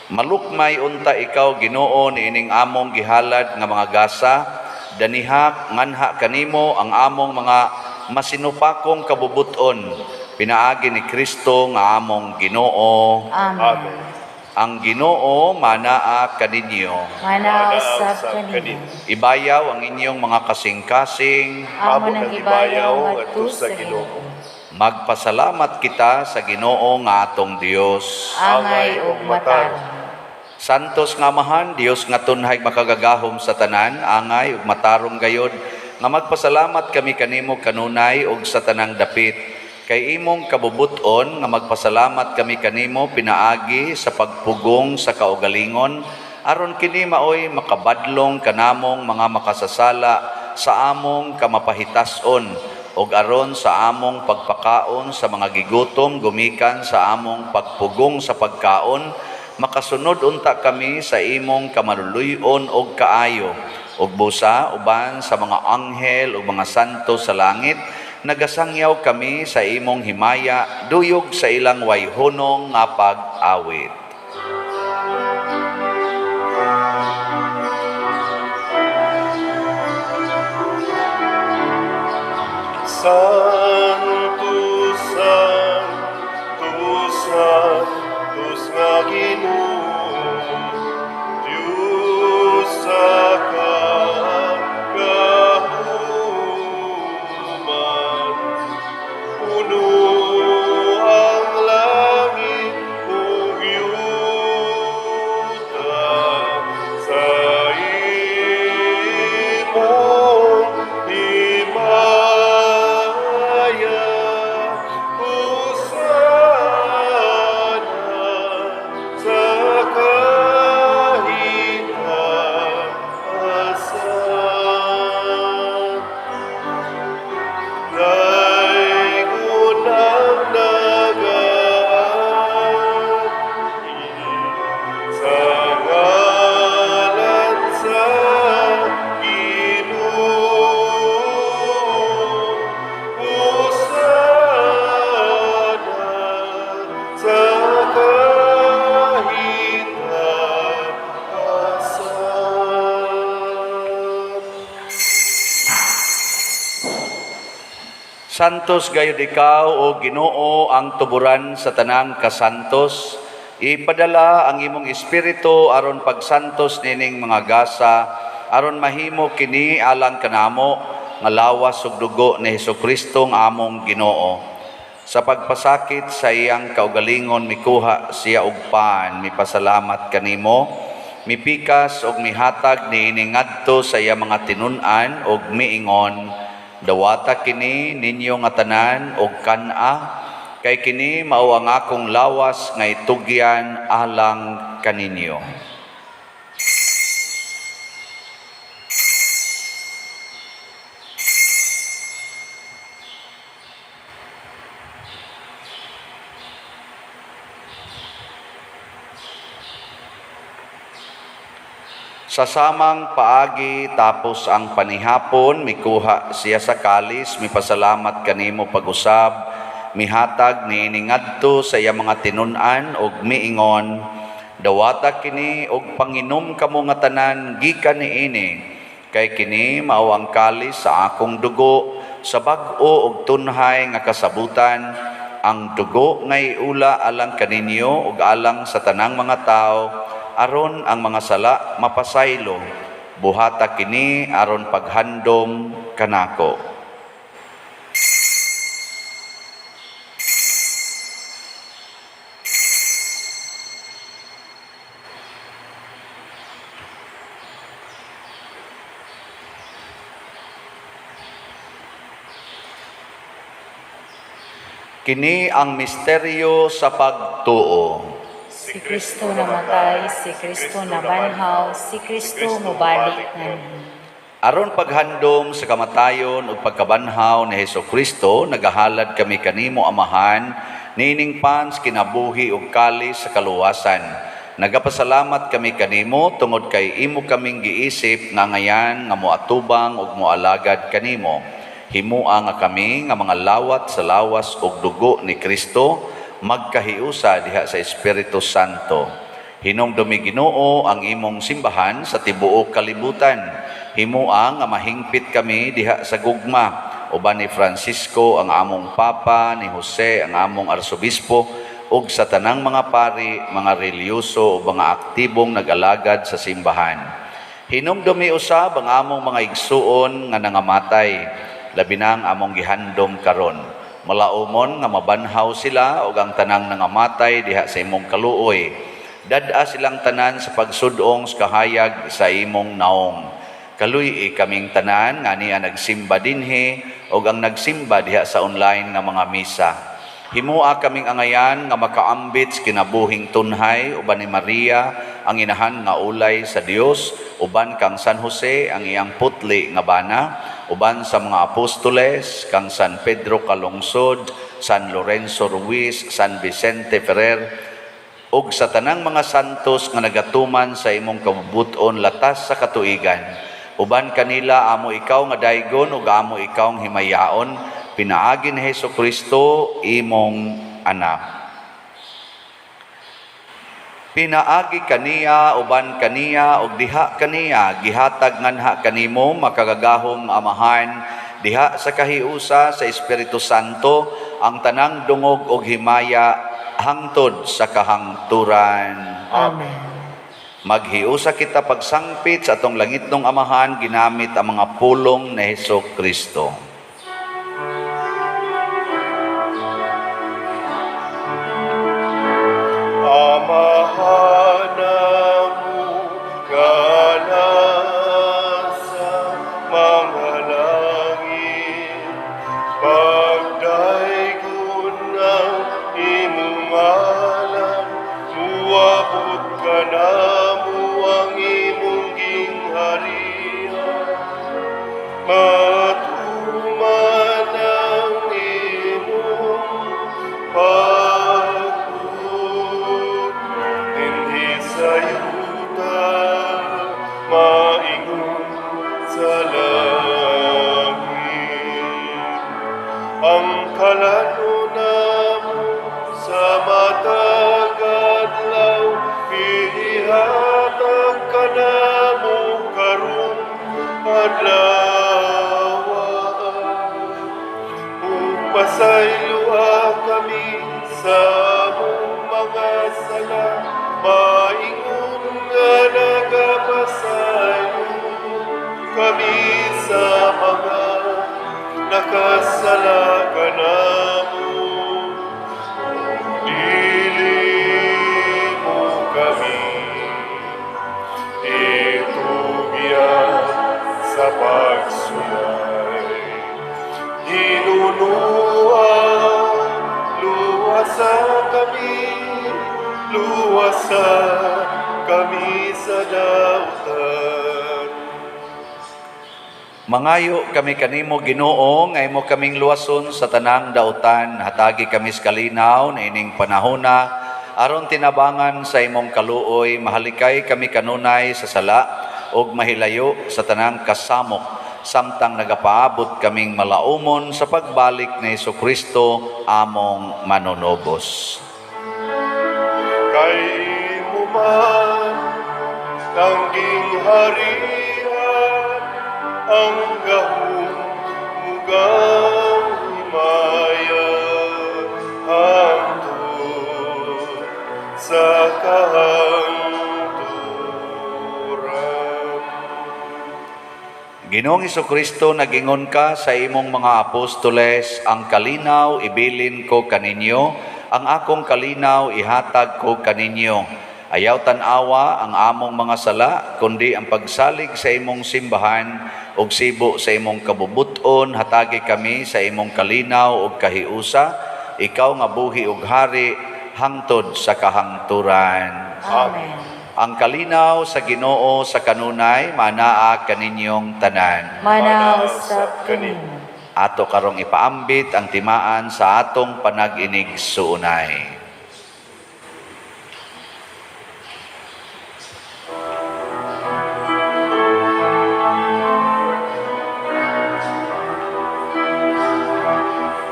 Malukmay unta ikaw Ginoo niining among gihalad nga mga gasa, danihak nganha kanimo ang among mga masinupakong kabubuton, pinaagi ni Kristo nga among Ginoo. Amen. Ang Ginoo manaa kaninyo. Manausab kanimo. Ibayaw ang inyong mga kasing-kasing. Amo nang ibayaw ngadto sa Ginoo. Magpasalamat kita sa Ginoo nga atong Dios. Angay ug matarong. Santos nga Amahan, Dios nga tunhay makagagahom sa tanan, angay ug matarong gayod, nga magpasalamat kami kanimo kanunay ug sa tanang dapit. Kay imong kabubuton nga magpasalamat kami kanimo pinaagi sa pagpugong sa kaugalingon, aron kini maoy makabadlong kanamong mga makasasala sa among kamapahitason, ug aron sa among pagpakaon sa mga gigutom gumikan sa among pagpugong sa pagkaon, makasunod unta kami sa imong kamaluluyon og kaayo, ug busa uban sa mga anghel ug mga santo sa langit, nagasangyaw kami sa imong himaya, duyog sa ilang wayhonong nga pag-awit. Santo, Santo, Santos nga Ginoo, Diyos sa kagahuman. Puno ang langit ug yuta sa imong himaya. Hosana sa kahitasan. Naigunang nagaan sa ngalan sa Ginoo. Hosana sa kahitasan. Santos gayud ikaw o Ginoo ang tuburan sa tanang kasantos. Ipadala ang imong espiritu aron pagsantos nining mga gasa, aron mahimo kini alang kanamo nga lawas ug dugo ni Hesukristo nga among Ginoo. Sa pagpasakit sa iyang kaugalingon mikuha siya og paan, mipasalamat kanimo. mipikas og mihatag niini ngadto sa iya mga tinun-an og miingon, dawata kini ninyo nga tanan og kan-a, kay kini mao ang akong lawas nga itugyan alang kaninyo. Sa samang paagi tapos ang panihapon, mikuha siya sa kalis, mipasalamat kanimo pag-usab, mihatag niini ngadto sa iya mga tinun-an og miingon, dawata kini og panginom kamo nga tanan gikan niini, kay kini mao ang kalis sa akong dugo, sa bag-o og tunhay nga kasabutan, ang dugo nga iula alang kaninyo ug alang sa tanang mga tao, aron ang mga sala mapasaylo, buhata kini aron paghandom kanako. Kini ang misteryo sa pagtuo. Si Kristo namatay, si Kristo nabanhaw, si Kristo mubalik nganhi. Aron paghandom sa kamatayon ug pagkabanhaw ni Hesukristo, nagahalad kami kanimo Amahan, niining pans kinabuhi ug kalis sa kaluwasan. Nagapasalamat kami kanimo tungod kay imo kaming giisip nga ngayan nga moatubang ug moalagad kanimo. Himua nga kami nga mga lawat sa lawas ug dugo ni Kristo, magkahiusa diha sa Espiritu Santo. Hinumdumi Ginoo ang imong simbahan sa tibuok kalibutan. Himua nga mahingpit kami diha sa gugma, uban ni Francisco ang among Papa, ni Jose ang among Arsobispo, ug sa tanang mga pari, mga reliyoso o mga aktibong nag-alagad sa simbahan. Hinumdumi usab ang among mga igsuon nga nangamatay, labi na ang among gihandom karon. Malaumon nga mabanhaw sila ug ang tanang nangamatay diha sa imong kaluoy. Dad-a silang tanan sa pagsudong sa kahayag sa imong naong. Kaluy kaming tanan nga niya nagsimba dinhi ug ang nagsimba diha sa online nga mga misa. Himua kaming angayan nga makaambit sa kinabuhing tunhay uban ni Maria ang inahan nga ulay sa Dios, uban kang San Jose ang iyang putli nga bana, uban sa mga apostoles kang San Pedro Calungsod, San Lorenzo Ruiz, San Vicente Ferrer, ug sa tanang mga santos nga nagatuman sa imong kabubuton latas sa katuigan. Uban kanila amo ikaw nga daygon ug amo ikaw nga himayaon, pinaagi ni Hesukristo imong anak. Pinaagi kaniya uban kaniya ug diha kaniya gihatag nganha kanimo makagagahom Amahan diha sa kahiusa sa Espiritu Santo ang tanang dungog ug himaya hangtod sa kahangturan. Amen. Maghiusa kita pagsangpit sa atong langitnong Amahan ginamit ang mga pulong ni Hesukristo. Amahanamu ganasa mga langit, pagdaygon ang imong ngalan, muabot ka namo ang imong gingharian, matuman ang imong sayuta, maingon sa langit. Ang kalanunamo sa matag adlaw, ihatag ka namo karon adlaw. Upasayloa kami sa among mga sala, maingon nga nagapasayo kami sa mga nakasala kanamo. Dili mo kami luwasan kami sa dautan. Mangayo kami kanimo Ginoo nga imo kaming luwason sa tanang dautan, hatagi kami sa kalinaw na ining panahona aron tinabangan sa imong kaluoy, mahalikay kami kanunay sa sala ug mahilayo sa tanang kasamok samtang nagapaabot kaming malaumon sa pagbalik ni Jesucristo among manunobos. Kay mo man tangging harian ang gahong mugang himayan hangtod sa kahangturan. Ginoong Jesucristo, nagingon ka sa imong mga apostoles, ang kalinaw ibilin ko kaninyo, ang akong kalinaw ihatag ko kaninyo. Ayaw tanawa ang among mga sala, kundi ang pagsalig sa imong simbahan ug sibo sa imong kabubuton, hatagi kami sa imong kalinaw ug kahiusa, ikaw nga buhi ug hari hangtod sa kahangturan. Amen. Ang kalinaw sa Ginoo sa kanunay manaa kaninyong tanan. Manaw sa kanimo. Ato karong ipaambit ang timaan sa atong panag-inig suunay.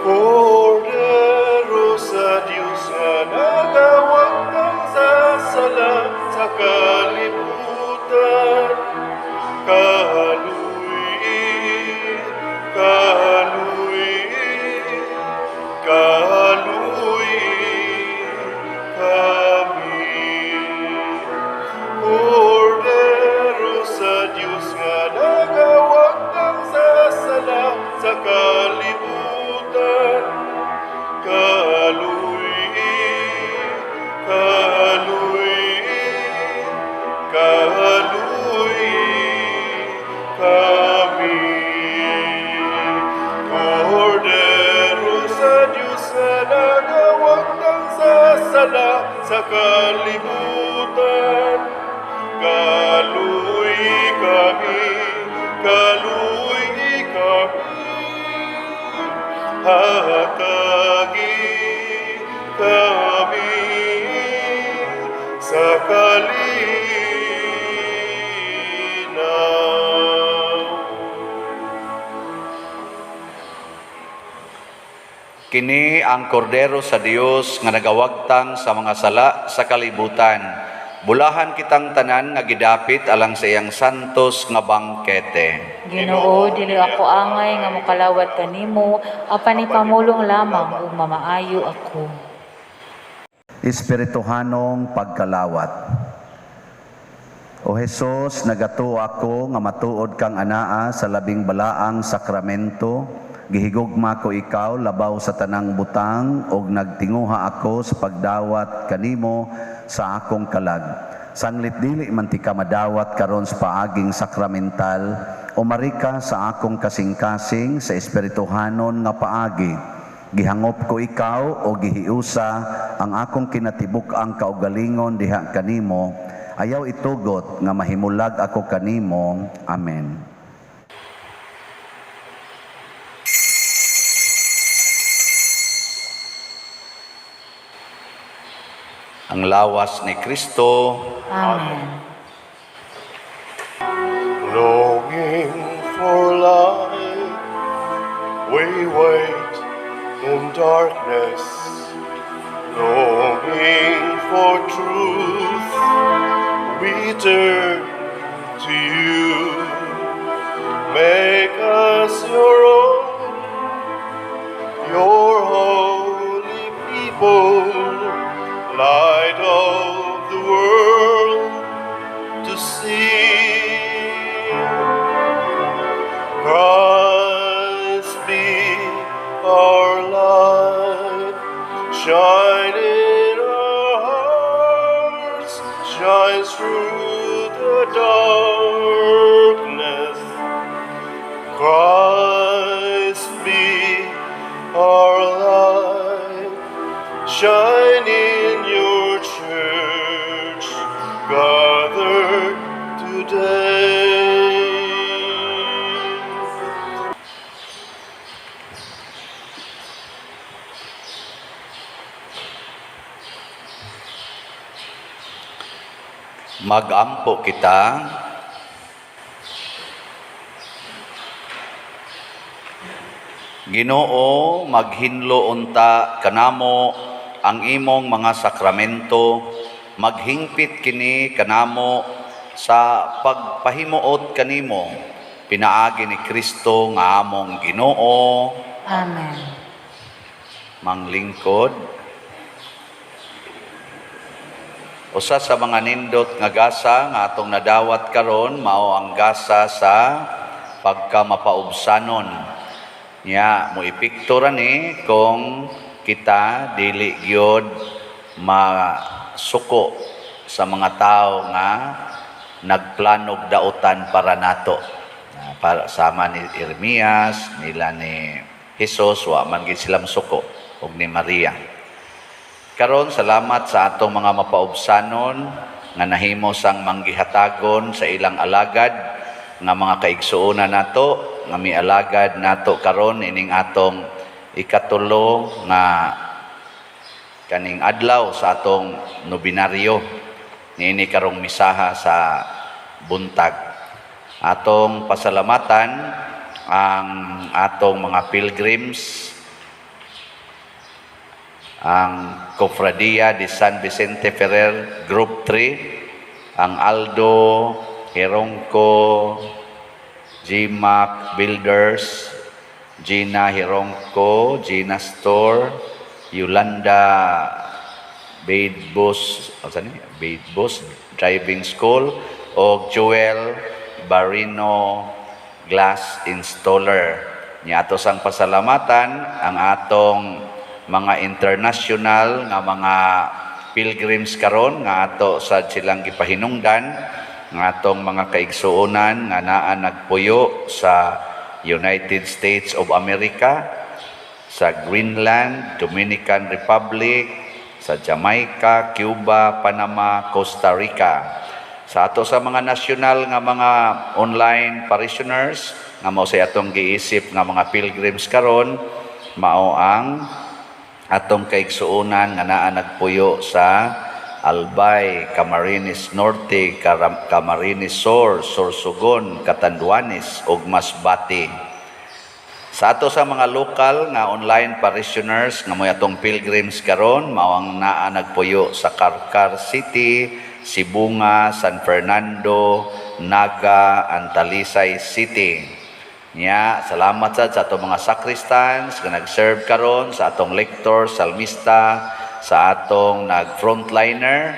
Cordero sa Diyos nga nagawag ng sasala sa kalibutan, kaluy, kaluy, kaluy kami. Cordero sa Diyos nga nagawag ng sasala sa kalibutan, kaluy, kaluy, kaluy kami. Cordero sa Diyos na nagawag ng sasala sa kalibutan, kaluy kami, kaluy kami. Hatagi kami sa kalinaw. Kini ang kordero sa Dios nga nagawagtang sa mga sala sa kalibutan. Bulahan kitang tanan nga gidapit alang sa iyang santos nga bangkete. Ginoo, dili ako angay nga mokalawat kanimo, apan ipamulong lamang ug mamaayo ako. Espirituhanong pagkalawat. O Jesus, nagato ako nga matuod kang anaa sa labing balaang sakramento, gihigugma ko ikaw labaw sa tanang butang ug nagtinguha ako sa pagdawat kanimo sa akong kalag. Sanglit dili man ti ka madawat karon sa paaging sakramental, umari ka sa akong kasing-kasing sa espirituhanon nga paagi. Gihangop ko ikaw o gihiusa ang akong kinatibuk-ang kaugalingon diha kanimo. Ayaw itugot nga mahimulag ako kanimo. Amen. Ang lawas ni Kristo. Amen. Longing for light, we wait in darkness. Longing for truth, we turn to you. Make us your own, your holy people, light of the world to see. Christ be our light, shine in our hearts, shines through the darkness. Christ be our light, shine in your church. gathered today. Magampo kita. Ginoo, maghinlo unta kanamo ang imong mga sakramento, maghingpit kini kanamo sa pagpahimuot kanimo pinaagi ni Kristo nga among Ginoo. Amen. Manglingkod. Usa sa mga nindot nga gasa nga atong nadawat karon mao ang gasa sa pagkamapaubsanon. Nya mo ipiktura ni kung kita dili gyud masuko sa mga tao nga nagplanog dautan para nato. Para sama ni Jeremias, nila ni Jesus, wa man gid sila masuko ug ni Maria. Karon salamat sa atong mga mapaubsanon nga nahimo sang manggihatagon sa ilang alagad nga mga kaigsuonan nato nga mialagad nato karon ining atong ikatulo nga kaning adlaw sa atong nobinaryo niini karong misaha sa buntag. Atong pasalamatan ang atong mga pilgrims, ang Cofradia de San Vicente Ferrer Group 3, ang Aldo, Hirongko, GMAC Builders, Gina Hirongko, Gina Store, Yolanda Beidbus Driving School, o Joel Barino Glass Installer. Niato sang pasalamatan ang atong mga international nga mga pilgrims karon nga ato sa silang gipahinungdan nga atong mga kaigsuonan nga naa nagpuyo sa United States of America, sa Greenland, Dominican Republic, sa Jamaica, Cuba, Panama, Costa Rica. Sa ato sa mga nasyonal nga mga online parishioners nga mao sa atong giisip nga mga pilgrims karon mao ang atong kaigsuonan nga naa nagpuyo sa Albay, Camarines Norte, Camarines Sur, Sorsogon, Catanduanes ug Masbate. Sa ato sa mga lokal nga online parishioners nga moy atong pilgrims karon mao ang naa nagpuyo sa Carcar City, Sibunga, San Fernando, Naga, Antalisay City. Nya, salamat sa atong mga sacristans nga nag-serve karon, sa atong lector, salmista, sa atong nag-frontliner,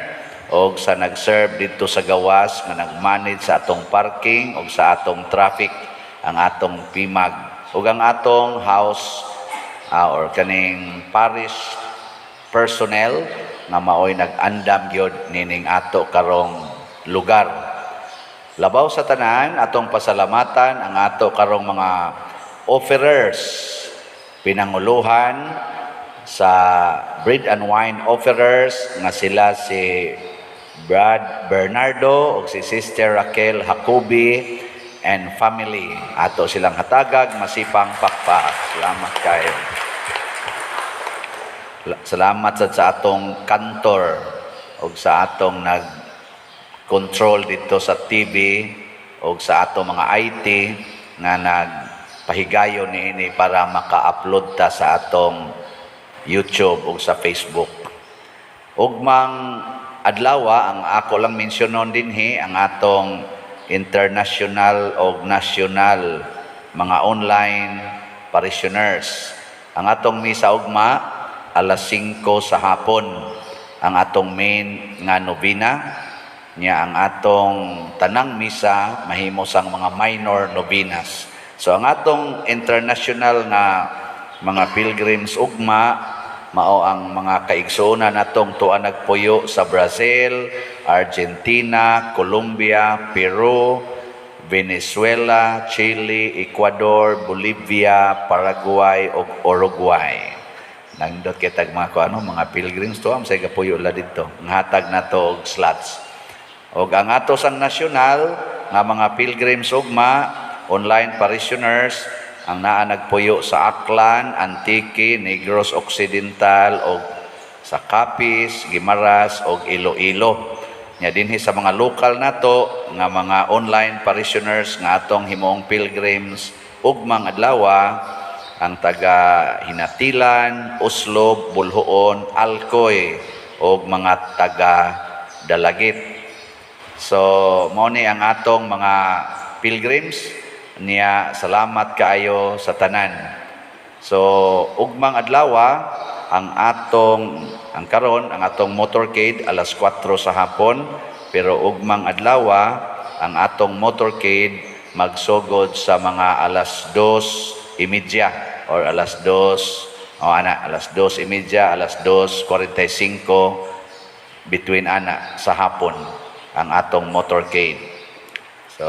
o sa nag-serve dito sa gawas nga nag-manage sa atong parking o sa atong traffic, ang atong PIMAG, o ang atong house or kaning parish personnel nga maoy nag-andam gyud nining ato karong lugar. Labaw sa tanan, atong pasalamatan ang ato karong mga offerers, pinanguluhan sa bread and wine offerers nga sila si Brad Bernardo o si Sister Raquel Jacobi and family. Ato silang hatagag, masipang pakpak. Salamat kayo. Salamat sa atong kantor o sa atong control dito sa TV o sa ato mga IT nga nagpahigayon niini para maka-upload ta sa atong YouTube o sa Facebook. Ugmang adlawa ang ako lang mensyonon dinhi ang atong international o national mga online parishioners. Ang atong misa ugma alas 5 sa hapon ang atong main nga novena. Nya ang atong tanang misa mahimo sang mga minor novenas. So ang atong international na mga pilgrims ugma mao ang mga kaigsuonan natong tuan nagpuyo sa Brazil, Argentina, Colombia, Peru, Venezuela, Chile, Ecuador, Bolivia, Paraguay ug Uruguay. Nandot kitag mga mga pilgrims to am sa gapuyo la didto. Nghatag nato og slots. O ang ato sang nasyonal nga mga pilgrims ugma, online parishioners, ang naa nagpuyo sa Aklan, Antique, Negros Occidental o sa Capiz, Guimaras o Iloilo. Nya dinhi sa mga lokal nato nga mga online parishioners nga atong himoong pilgrims ugmang adlaw, ang taga Hinatilan, Uslob, Bulhoon, Alcoy o mga taga Dalagit. So mao ni ang atong mga pilgrims niya, salamat kaayo sa tanan. So ugmang adlaw ang karon ang atong motorcade alas 4 sa hapon, pero ugmang adlaw ang atong motorcade magsugod sa mga alas 2:30 or alas 2 alas 2:30, alas 2:45 between sa hapon ang atong motorcade. So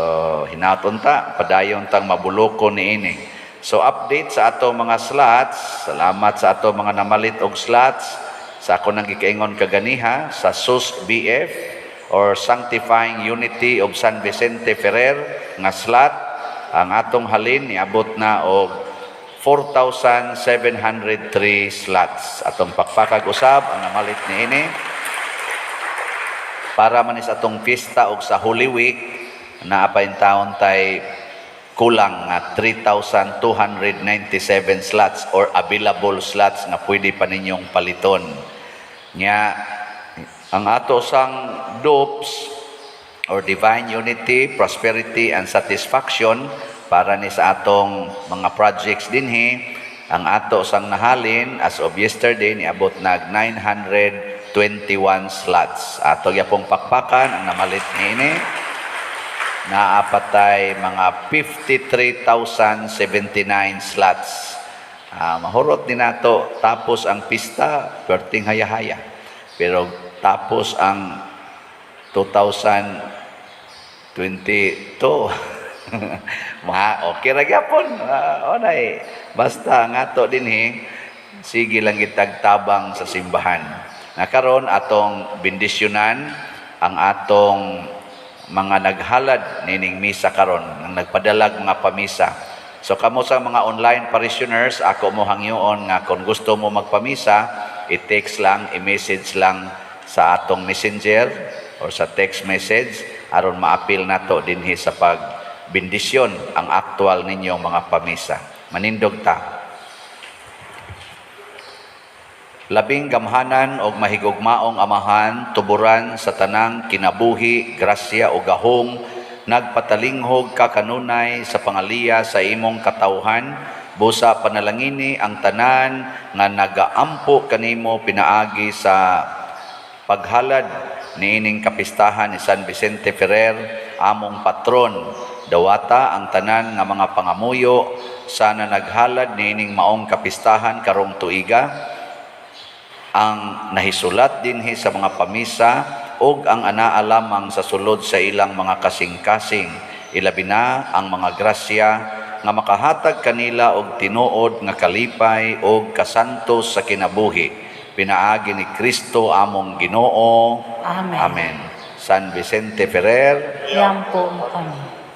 hinaton ta padayon tang mabuloko niini. So update sa atong mga slots, salamat sa atong mga namalit og slots sa ako nang gikaingon kaganiha sa SUS BF or Sanctifying Unity of San Vicente Ferrer nga slot. Ang atong halin niabot na og 4,703 slots. Atong pakpakag usab ang namalit niini para man sa atong pista og sa Holy Week naa pa in taon tay kulang nga 3,297 slots or available slots nga pwede pa ninyong paliton. Nya ang ato sang DOPS or Divine Unity, Prosperity and Satisfaction para ni sa atong mga projects dinhi, ang ato sang nahalin as of yesterday niabot nag 921 slots. Ato gyapong pakpakan ang namalit niini. Naapatay mga 53,079 slots. Mahurot din nato tapos ang pista perting haya-haya. Pero tapos ang 2022 okay ra gyapon. Onay basta ngato dinhi sige lang gitagtabang sa simbahan. Nakaron atong bendisyonan ang atong mga naghalad nining misa karon, ang nagpadalag mga pamisa. So kamo sa mga online parishioners, ako mo hangyoon nga kung gusto mo magpamisa, i-text lang, i-message lang sa atong messenger or sa text message aron maapil nato dinhi sa pagbendisyon ang aktual ninyong mga pamisa. Manindog ta. Labing gamhanan og mahigugmaong amahan, tuburan sa tanang kinabuhi, grasya o gahong, nagpatalinghog ka kanunay sa pangaliya sa imong katawhan, busa panalangini ang tanan nga nagaampo kanimo pinaagi sa paghalad niining kapistahan ni San Vicente Ferrer, among patron. Dawata ang tanan nga mga pangamuyo sana naghalad niining maong kapistahan karong tuiga, ang nahisulat dinhi sa mga pamisa ug ang anaa lamang sa sulod sa ilang mga kasing-kasing, ilabi na ang mga grasya nga makahatag kanila og tinuod nga kalipay ug kasantos sa kinabuhi, pinaagi ni Kristo among Ginoo. Amen. Amen. San Vicente Ferrer, Yampo mo kami.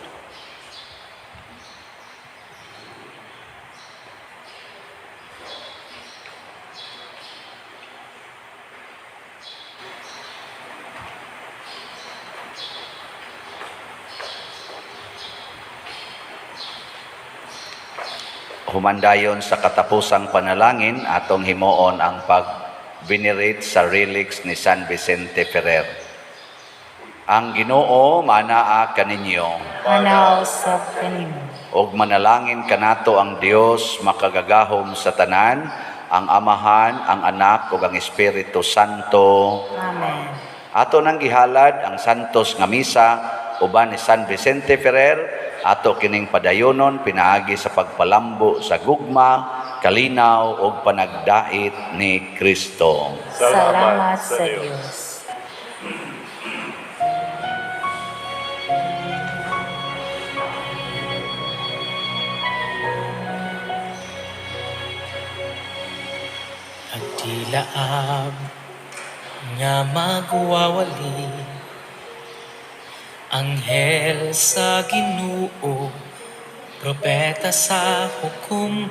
humandayon sa katapusang panalangin, atong himuon ang pag-venerate sa relics ni San Vicente Ferrer. Ang Ginoo manaa kaninyo. Manaw sa kanimo. Og manalangin kanato ang Dios makagagahom sa tanan, ang Amahan, ang Anak ug ang Espiritu Santo. Amen. Ato nang gihalad ang santos nga misa uban ni San Vicente Ferrer. Ato kining padayonon pinaagi sa pagpalambo sa gugma, kalinaw ug panagdait ni Kristo. Salamat sa Diyos. Agdilaab nga magwawali Anghel sa Ginoo, propeta sa hukom,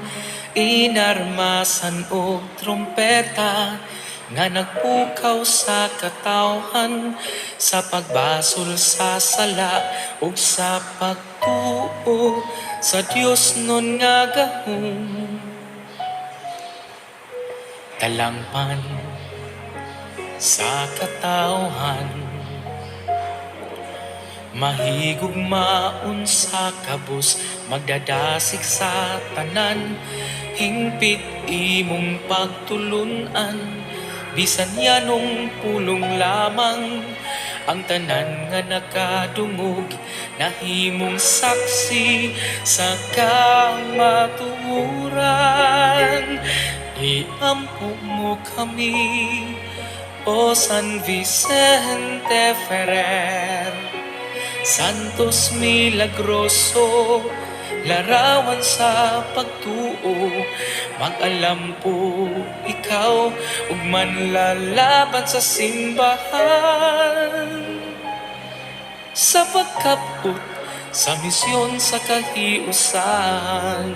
inarmasan og trompeta, nga nagpukaw sa katawhan, sa pagbasol sa sala ug sa pagtuo sa Dios nun nga gahom. Talangpan sa katawhan, mahigugmaon sa kabus, magdadasig sa tanan, hingpit imong pagtulunan, bisan yanong pulong lamang, ang tanan nga nakadungog, nahimong saksi sa kamatuoran. Iampo mo kami, o San Vicente Ferrer, Santos Milagroso, larawan sa pagtuo, mag-alam po ikaw, ug manlalaban sa simbahan. Sa pagkaput, sa misyon sa kahiusan.